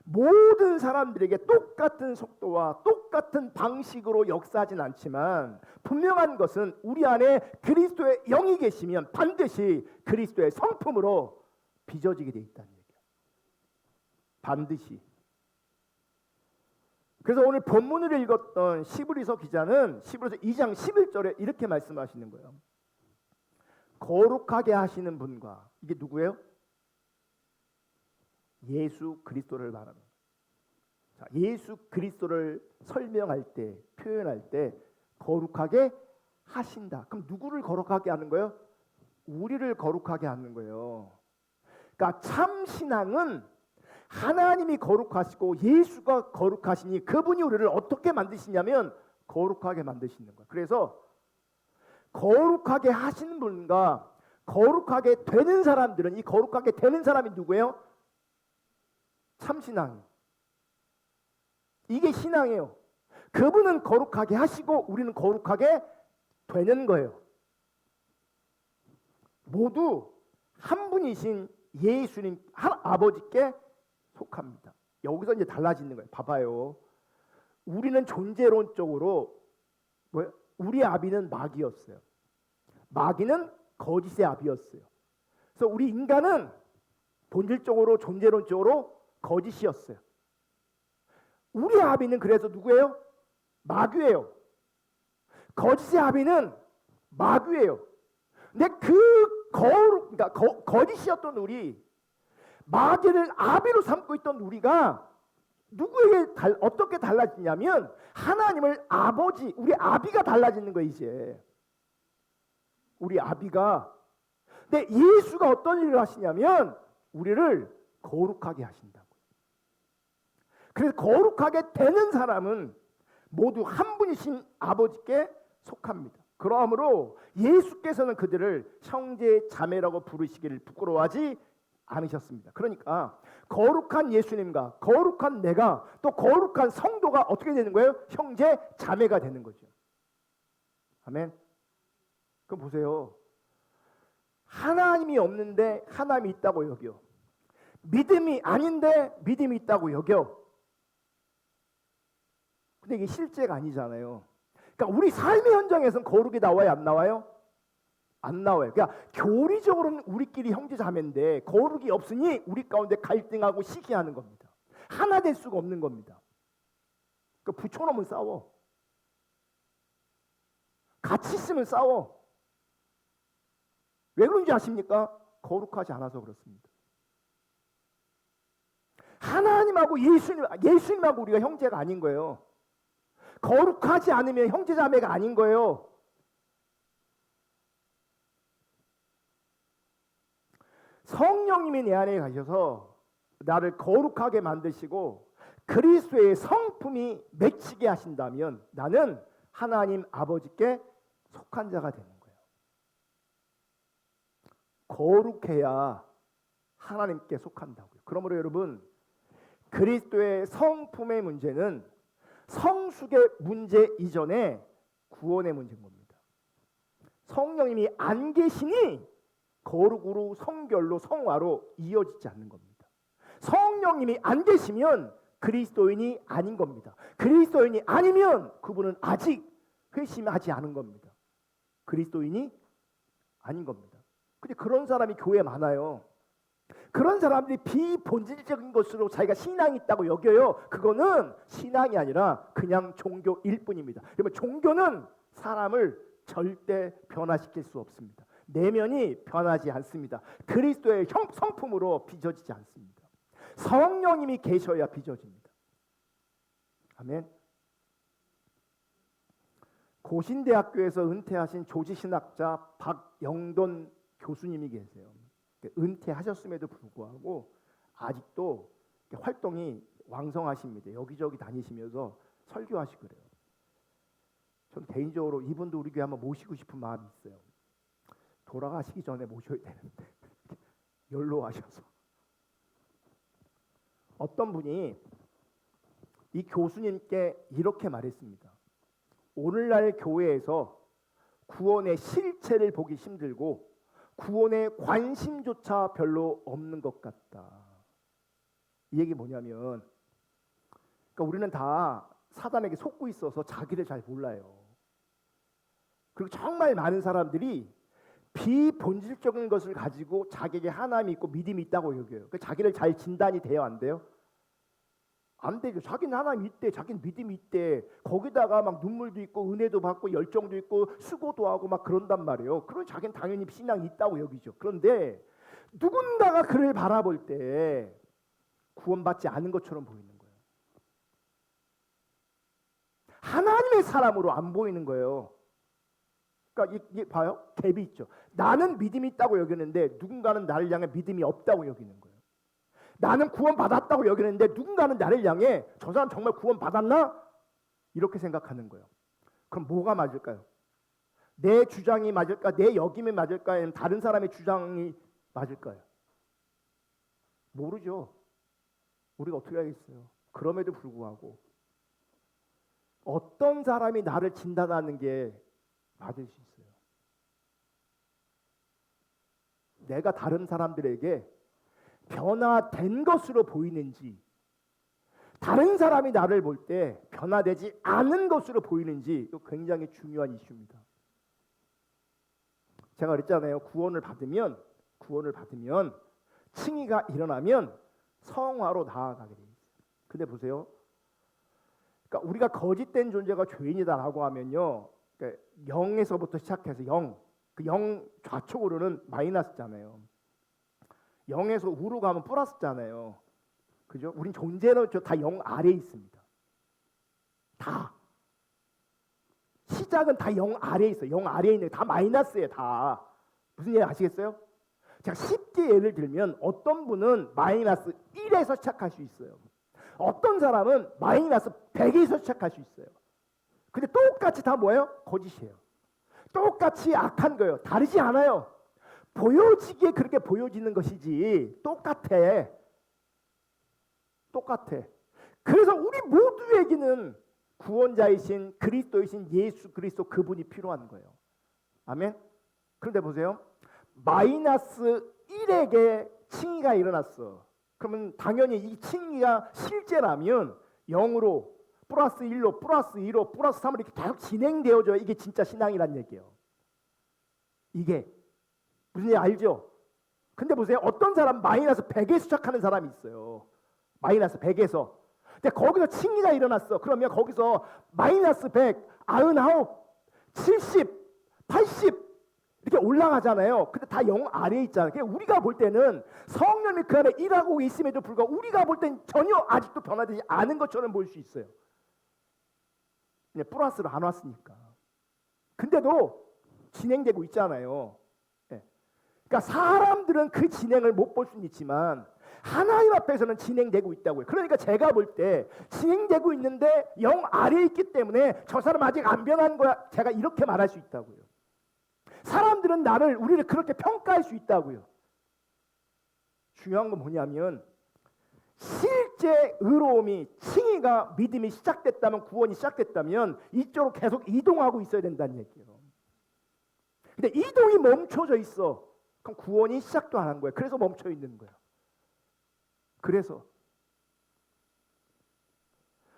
모든 사람들에게 똑같은 속도와 똑같은 방식으로 역사하진 않지만 분명한 것은 우리 안에 그리스도의 영이 계시면 반드시 그리스도의 성품으로 빚어지게 돼 있다는 얘기예요. 반드시. 그래서 오늘 본문을 읽었던 시브리서 기자는 시브리서 2장 11절에 이렇게 말씀하시는 거예요. 거룩하게 하시는 분과 이게 누구예요? 예수 그리스도를 말하는. 자, 예수 그리스도를 설명할 때, 표현할 때 거룩하게 하신다. 그럼 누구를 거룩하게 하는 거예요? 우리를 거룩하게 하는 거예요. 그러니까 참 신앙은 하나님이 거룩하시고 예수가 거룩하시니 그분이 우리를 어떻게 만드시냐면 거룩하게 만드시는 거예요. 그래서 거룩하게 하시는 분과 거룩하게 되는 사람들은 이 거룩하게 되는 사람이 누구예요? 참신앙. 이게 신앙이에요. 그분은 거룩하게 하시고 우리는 거룩하게 되는 거예요. 모두 한 분이신 예수님 아버지께 속합니다. 여기서 이제 달라지는 거예요. 봐봐요. 우리는 존재론적으로 우리 아비는 마귀였어요. 마귀는 거짓의 아비였어요. 그래서 우리 인간은 본질적으로 존재론적으로 거짓이었어요. 우리 아비는 그래서 누구예요? 마귀예요. 거짓의 아비는 마귀예요. 근데 그 그러니까 거짓이었던 우리, 마귀를 아비로 삼고 있던 우리가 누구에게 어떻게 달라지냐면 하나님을 아버지, 우리 아비가 달라지는 거예요. 이제 우리 아비가. 근데 예수가 어떤 일을 하시냐면 우리를 거룩하게 하신다고. 그래서 거룩하게 되는 사람은 모두 한 분이신 아버지께 속합니다. 그러므로 예수께서는 그들을 형제 자매라고 부르시기를 부끄러워하지 않으셨습니다. 그러니까 거룩한 예수님과 거룩한 내가 또 거룩한 성도가 어떻게 되는 거예요? 형제 자매가 되는 거죠. 아멘. 그럼 보세요. 하나님이 없는데 하나님이 있다고 여겨. 믿음이 아닌데 믿음이 있다고 여겨. 근데 이게 실제가 아니잖아요. 그러니까 우리 삶의 현장에서는 거룩이 나와요, 안 나와요? 안 나와요. 그러니까 교리적으로는 우리끼리 형제 자매인데 거룩이 없으니 우리 가운데 갈등하고 시기하는 겁니다. 하나 될 수가 없는 겁니다. 그러니까 붙여놓으면 싸워. 같이 있으면 싸워. 왜 그런지 아십니까? 거룩하지 않아서 그렇습니다. 하나님하고 예수님하고 우리가 형제가 아닌 거예요. 거룩하지 않으면 형제자매가 아닌 거예요. 성령님이 내 안에 가셔서 나를 거룩하게 만드시고 그리스도의 성품이 맺히게 하신다면 나는 하나님 아버지께 속한 자가 되는 거예요. 거룩해야 하나님께 속한다고요. 그러므로 여러분, 그리스도의 성품의 문제는 성숙의 문제 이전에 구원의 문제인 겁니다. 성령님이 안 계시니 거룩으로 성결로 성화로 이어지지 않는 겁니다. 성령님이 안 계시면 그리스도인이 아닌 겁니다. 그리스도인이 아니면 그분은 아직 회심하지 않은 겁니다. 그리스도인이 아닌 겁니다. 근데 그런 사람이 교회에 많아요. 그런 사람들이 비본질적인 것으로 자기가 신앙이 있다고 여겨요. 그거는 신앙이 아니라 그냥 종교일 뿐입니다. 여러분, 종교는 사람을 절대 변화시킬 수 없습니다. 내면이 변하지 않습니다. 그리스도의 성품으로 빚어지지 않습니다. 성령님이 계셔야 빚어집니다. 아멘. 고신대학교에서 은퇴하신 조지신학자 박영돈 교수님이 계세요. 은퇴하셨음에도 불구하고 아직도 활동이 왕성하십니다. 여기저기 다니시면서 설교하시고 그래요. 전 개인적으로 이분도 우리 교회 한번 모시고 싶은 마음이 있어요. 돌아가시기 전에 모셔야 되는데 연로하셔서. 어떤 분이 이 교수님께 이렇게 말했습니다. 오늘날 교회에서 구원의 실체를 보기 힘들고 구원에 관심조차 별로 없는 것 같다. 이 얘기 뭐냐면, 그러니까 우리는 다 사단에게 속고 있어서 자기를 잘 몰라요. 그리고 정말 많은 사람들이 비본질적인 것을 가지고 자기에게 하나님이 있고 믿음이 있다고 여겨요. 그러니까 자기를 잘 진단이 돼요, 안 돼요? 안 되죠. 자기는 하나님이 있대, 자기는 믿음이 있대. 거기다가 막 눈물도 있고 은혜도 받고 열정도 있고 수고도 하고 막 그런단 말이에요. 그럼 자기는 당연히 신앙이 있다고 여기죠. 그런데 누군가가 그를 바라볼 때 구원받지 않은 것처럼 보이는 거예요. 하나님의 사람으로 안 보이는 거예요. 그러니까 이게 봐요. 갭이 있죠. 나는 믿음이 있다고 여기는데 누군가는 나를 향해 믿음이 없다고 여기는 거예요. 나는 구원받았다고 여기는데 누군가는 나를 향해 저 사람 정말 구원받았나? 이렇게 생각하는 거예요. 그럼 뭐가 맞을까요? 내 주장이 맞을까? 내 여김이 맞을까? 아니면 다른 사람의 주장이 맞을까요? 모르죠. 우리가 어떻게 하겠어요? 그럼에도 불구하고 어떤 사람이 나를 진단하는 게 맞을 수 있어요. 내가 다른 사람들에게 변화된 것으로 보이는지, 다른 사람이 나를 볼 때 변화되지 않은 것으로 보이는지, 이거 굉장히 중요한 이슈입니다. 제가 그랬잖아요. 구원을 받으면 칭의가 일어나면 성화로 나아가게 돼요. 근데 보세요. 그러니까 우리가 거짓된 존재가 죄인이다라고 하면요, 그러니까 0에서부터 시작해서 0, 그 0 좌측으로는 마이너스잖아요. 0에서 우로 가면 플러스잖아요. 그죠? 우린 존재는 다 0 아래에 있습니다. 다. 시작은 다 0 아래에 있어요. 0 아래에 있는 다 마이너스예요. 다. 무슨 얘기 아시겠어요? 제가 쉽게 예를 들면 어떤 분은 마이너스 1에서 시작할 수 있어요. 어떤 사람은 마이너스 100에서 시작할 수 있어요. 근데 똑같이 다 뭐예요? 거짓이에요. 똑같이 악한 거예요. 다르지 않아요. 보여지기에 그렇게 보여지는 것이지 똑같아. 그래서 우리 모두에게는 구원자이신 그리스도이신 예수 그리스도 그분이 필요한 거예요. 아멘. 그런데 보세요. 마이너스 1에게 칭의가 일어났어. 그러면 당연히 이 칭의가 실제라면 0으로 플러스 1로 플러스 2로 플러스 3으로 이렇게 계속 진행되어져야 이게 진짜 신앙이란 얘기예요. 이게 무슨 얘기 알죠? 근데 보세요. 어떤 사람 마이너스 100에 시작하는 사람이 있어요. 마이너스 100에서. 근데 거기서 칭의가 일어났어. 그러면 거기서 마이너스 100, 99, 70, 80 이렇게 올라가잖아요. 근데 다 0 아래에 있잖아요. 그러니까 우리가 볼 때는 성령이 그 안에 일하고 있음에도 불구하고 우리가 볼 때는 전혀 아직도 변화되지 않은 것처럼 보일 수 있어요. 그냥 플러스로 안 왔으니까. 근데도 진행되고 있잖아요. 그러니까 사람들은 그 진행을 못 볼 수는 있지만 하나님 앞에서는 진행되고 있다고요. 그러니까 제가 볼 때 진행되고 있는데 0 아래에 있기 때문에 저 사람 아직 안 변한 거야. 제가 이렇게 말할 수 있다고요. 사람들은 우리를 그렇게 평가할 수 있다고요. 중요한 건 뭐냐면 실제 의로움이 칭의가 믿음이 시작됐다면 구원이 시작됐다면 이쪽으로 계속 이동하고 있어야 된다는 얘기예요. 근데 이동이 멈춰져 있어. 그럼 구원이 시작도 안 한 거예요. 그래서 멈춰 있는 거예요. 그래서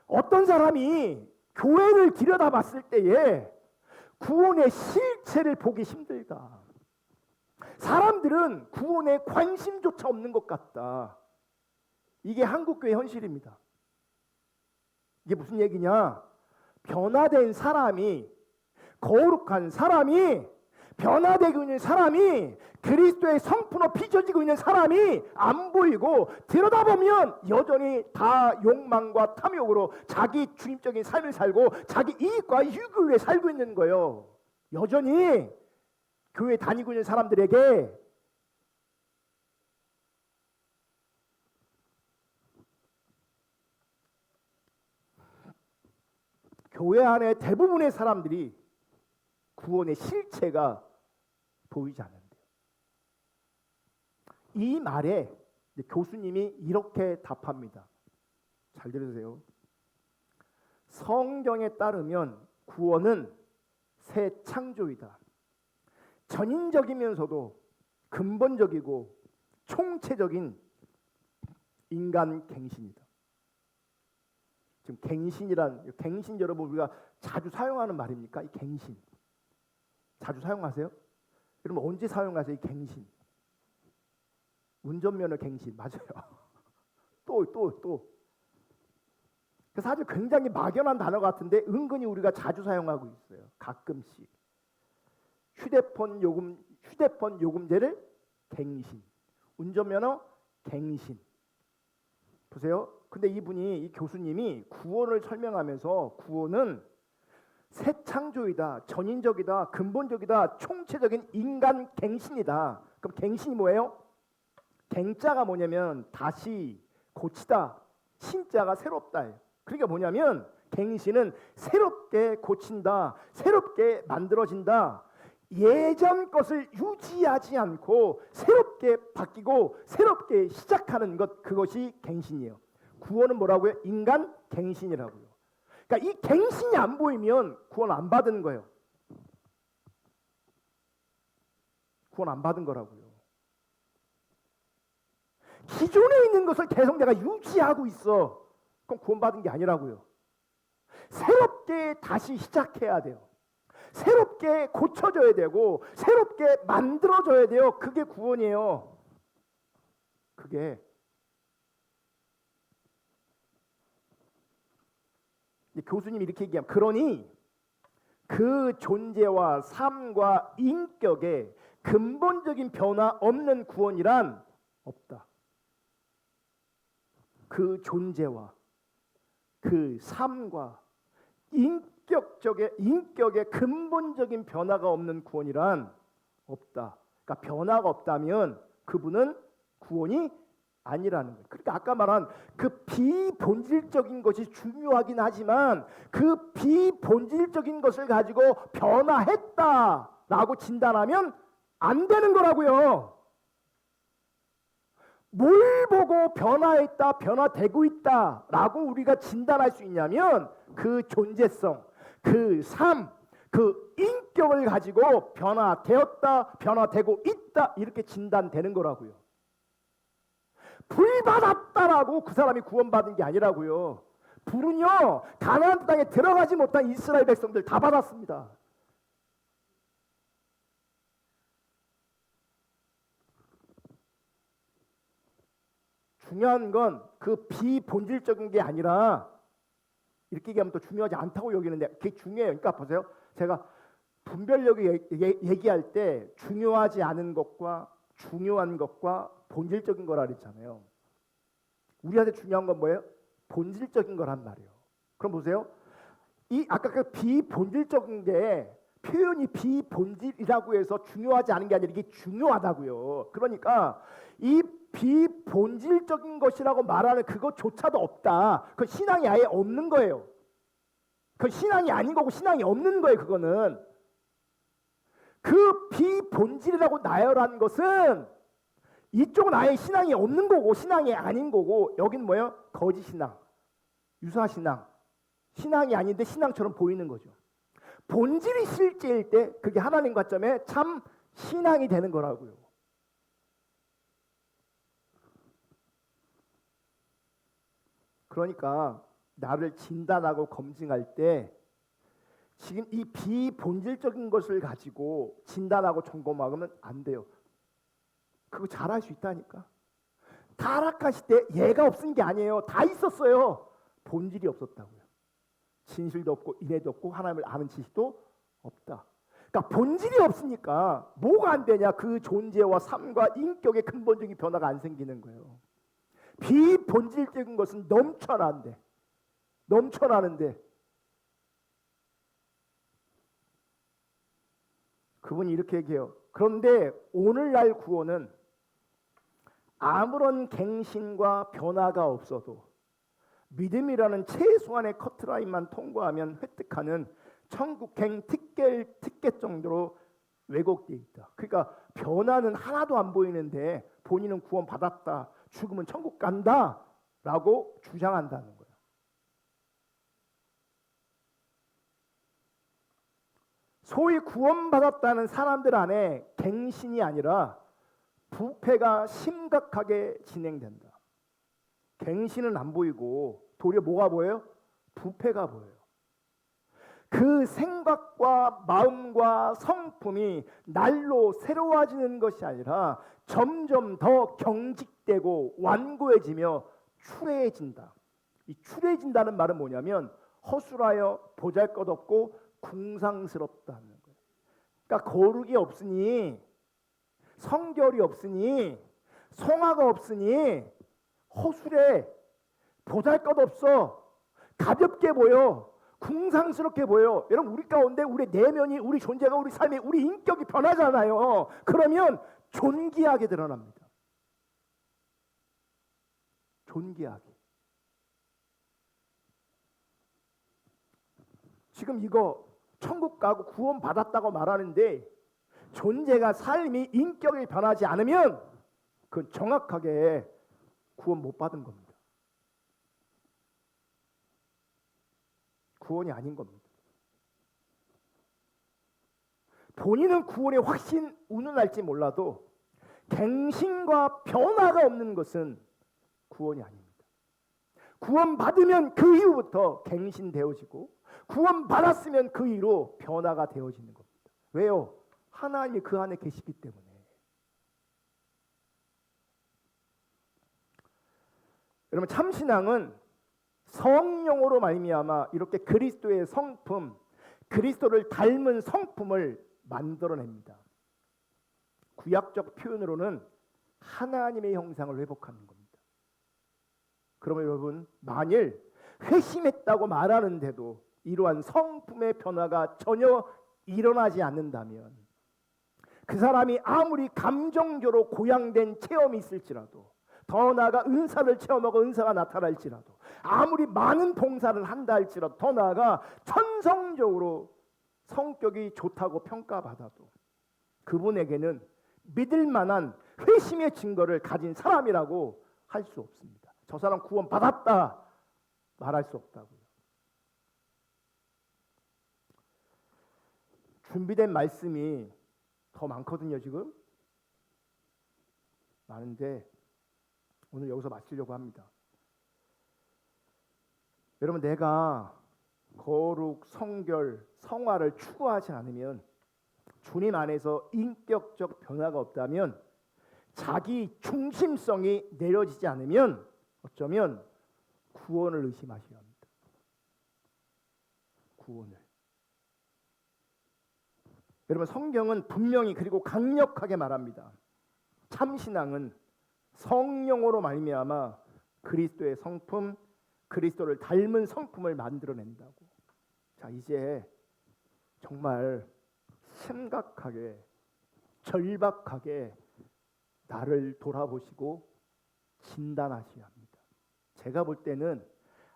어떤 사람이 교회를 들여다봤을 때에 구원의 실체를 보기 힘들다. 사람들은 구원에 관심조차 없는 것 같다. 이게 한국교회 현실입니다. 이게 무슨 얘기냐? 변화된 사람이, 거룩한 사람이, 변화되고 있는 사람이, 그리스도의 성품으로 빚어지고 있는 사람이 안 보이고 들여다보면 여전히 다 욕망과 탐욕으로 자기 주임적인 삶을 살고 자기 이익과 유익을 위해 살고 있는 거예요. 여전히 교회 다니고 있는 사람들에게 교회 안에 대부분의 사람들이 구원의 실체가 보이지 않는데요. 이 말에 교수님이 이렇게 답합니다. 잘 들으세요. 성경에 따르면 구원은 새 창조이다. 전인적이면서도 근본적이고 총체적인 인간 갱신이다. 지금 갱신 여러분 우리가 자주 사용하는 말입니까? 이 갱신. 자주 사용하세요? 여러분 언제 사용하세요? 이 갱신. 운전면허 갱신 맞아요. 또. 그래서 아주 굉장히 막연한 단어 같은데 은근히 우리가 자주 사용하고 있어요. 가끔씩. 휴대폰 요금제를 갱신. 운전면허 갱신. 보세요. 근데 이 교수님이 구원을 설명하면서 구원은 새 창조이다, 전인적이다, 근본적이다, 총체적인 인간 갱신이다. 그럼 갱신이 뭐예요? 갱자가 뭐냐면 다시, 고치다, 신자가 새롭다. 그러니까 뭐냐면 갱신은 새롭게 고친다, 새롭게 만들어진다. 예전 것을 유지하지 않고 새롭게 바뀌고 새롭게 시작하는 것, 그것이 갱신이에요. 구원은 뭐라고요? 인간 갱신이라고요. 그러니까 이 갱신이 안 보이면 구원 안 받은 거예요. 구원 안 받은 거라고요. 기존에 있는 것을 계속 내가 유지하고 있어. 그럼 구원 받은 게 아니라고요. 새롭게 다시 시작해야 돼요. 새롭게 고쳐져야 되고 새롭게 만들어져야 돼요. 그게 구원이에요. 그게 교수님이 이렇게 얘기하면, 그러니 그 존재와 삶과 인격에 근본적인 변화 없는 구원이란 없다. 그 존재와 그 삶과 인격의 근본적인 변화가 없는 구원이란 없다. 그러니까 변화가 없다면 그분은 구원이 아니라는 거예요. 그러니까 아까 말한 그 비본질적인 것이 중요하긴 하지만 그 비본질적인 것을 가지고 변화했다라고 진단하면 안 되는 거라고요. 뭘 보고 변화했다, 변화되고 있다라고 우리가 진단할 수 있냐면 그 존재성, 그 삶, 그 인격을 가지고 변화되었다, 변화되고 있다 이렇게 진단되는 거라고요. 불 받았다라고 그 사람이 구원받은 게 아니라고요. 불은요, 가나안 땅에 들어가지 못한 이스라엘 백성들 다 받았습니다. 중요한 건 그 비본질적인 게 아니라 이렇게 얘기하면 또 중요하지 않다고 여기는데 그게 중요해요. 그러니까 보세요. 제가 분별력을 얘기할 때 중요하지 않은 것과 중요한 것과 본질적인 거라 그랬잖아요. 우리한테 중요한 건 뭐예요? 본질적인 거란 말이에요. 그럼 보세요. 이 아까 그 비본질적인 게 표현이 비본질이라고 해서 중요하지 않은 게 아니라 이게 중요하다고요. 그러니까 이 비본질적인 것이라고 말하는 그것조차도 없다. 그 신앙이 아예 없는 거예요. 그 신앙이 아닌 거고 신앙이 없는 거예요. 그거는 그 비본질이라고 나열한 것은 이쪽은 아예 신앙이 없는 거고 신앙이 아닌 거고 여기는 뭐예요? 거짓 신앙, 유사 신앙, 신앙이 아닌데 신앙처럼 보이는 거죠. 본질이 실제일 때 그게 하나님 관점에 참 신앙이 되는 거라고요. 그러니까 나를 진단하고 검증할 때 지금 이 비본질적인 것을 가지고 진단하고 점검하면 안 돼요. 그거 잘할 수 있다니까. 타락하실 때 얘가 없은 게 아니에요. 다 있었어요. 본질이 없었다고요. 진실도 없고 인애도 없고 하나님을 아는 지식도 없다. 그러니까 본질이 없으니까 뭐가 안 되냐? 그 존재와 삶과 인격의 근본적인 변화가 안 생기는 거예요. 비본질적인 것은 넘쳐나는데 그분이 이렇게 얘기해요. 그런데 오늘날 구원은 아무런 갱신과 변화가 없어도 믿음이라는 최소한의 커트라인만 통과하면 획득하는 천국행 티켓 정도로 왜곡되어 있다. 그러니까 변화는 하나도 안 보이는데 본인은 구원 받았다, 죽으면 천국 간다라고 주장한다는 거예요. 소위 구원받았다는 사람들 안에 갱신이 아니라 부패가 심각하게 진행된다. 갱신은 안 보이고 도리어 뭐가 보여요? 부패가 보여요. 그 생각과 마음과 성품이 날로 새로워지는 것이 아니라 점점 더 경직되고 완고해지며 추레해진다. 이 추레해진다는 말은 뭐냐면 허술하여 보잘것없고 궁상스럽다는 거예요. 그러니까 거룩이 없으니 성결이 없으니 성화가 없으니 허술해, 보잘것없어, 가볍게 보여, 궁상스럽게 보여. 여러분 우리 가운데 우리 내면이, 우리 존재가, 우리 삶이, 우리 인격이 변하잖아요. 그러면 존귀하게 드러납니다. 존귀하게. 지금 이거 천국 가고 구원 받았다고 말하는데 존재가, 삶이, 인격이 변하지 않으면 그건 정확하게 구원 못 받은 겁니다. 구원이 아닌 겁니다. 본인은 구원의 확신 운운할지 몰라도 갱신과 변화가 없는 것은 구원이 아닙니다. 구원 받으면 그 이후부터 갱신되어지고 구원 받았으면 그 이후로 변화가 되어지는 겁니다. 왜요? 하나님이 그 안에 계시기 때문에. 여러분 참신앙은 성령으로 말미암아 이렇게 그리스도의 성품, 그리스도를 닮은 성품을 만들어냅니다. 구약적 표현으로는 하나님의 형상을 회복하는 겁니다. 그러면 여러분 만일 회심했다고 말하는데도 이러한 성품의 변화가 전혀 일어나지 않는다면 그 사람이 아무리 감정적으로 고양된 체험이 있을지라도 더 나아가 은사를 체험하고 은사가 나타날지라도 아무리 많은 봉사를 한다 할지라도 더 나아가 천성적으로 성격이 좋다고 평가받아도 그분에게는 믿을 만한 회심의 증거를 가진 사람이라고 할 수 없습니다. 저 사람 구원 받았다 말할 수 없다고요. 준비된 말씀이 더 많거든요. 지금 많은데 오늘 여기서 마치려고 합니다. 여러분, 내가 거룩, 성결, 성화를 추구하지 않으면, 주님 안에서 인격적 변화가 없다면, 자기 중심성이 내려지지 않으면 어쩌면 구원을 의심하셔야 합니다. 구원을. 여러분, 성경은 분명히 그리고 강력하게 말합니다. 참신앙은 성령으로 말미암아 그리스도의 성품, 그리스도를 닮은 성품을 만들어낸다고. 자, 이제 정말 심각하게, 절박하게 나를 돌아보시고 진단하셔야 합니다. 제가 볼 때는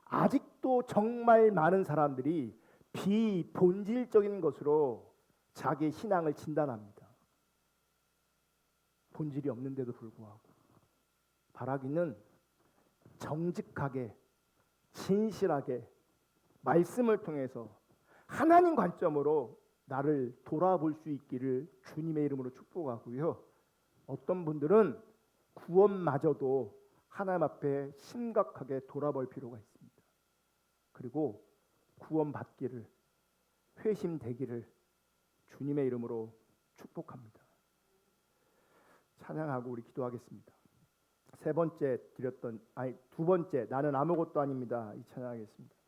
아직도 정말 많은 사람들이 비본질적인 것으로 자기 신앙을 진단합니다. 본질이 없는데도 불구하고. 바라기는 정직하게, 진실하게 말씀을 통해서 하나님 관점으로 나를 돌아볼 수 있기를 주님의 이름으로 축복하고요. 어떤 분들은 구원마저도 하나님 앞에 심각하게 돌아볼 필요가 있습니다. 그리고 구원받기를, 회심되기를 주님의 이름으로 축복합니다. 찬양하고 우리 기도하겠습니다. 두 번째 나는 아무것도 아닙니다. 이 찬양하겠습니다.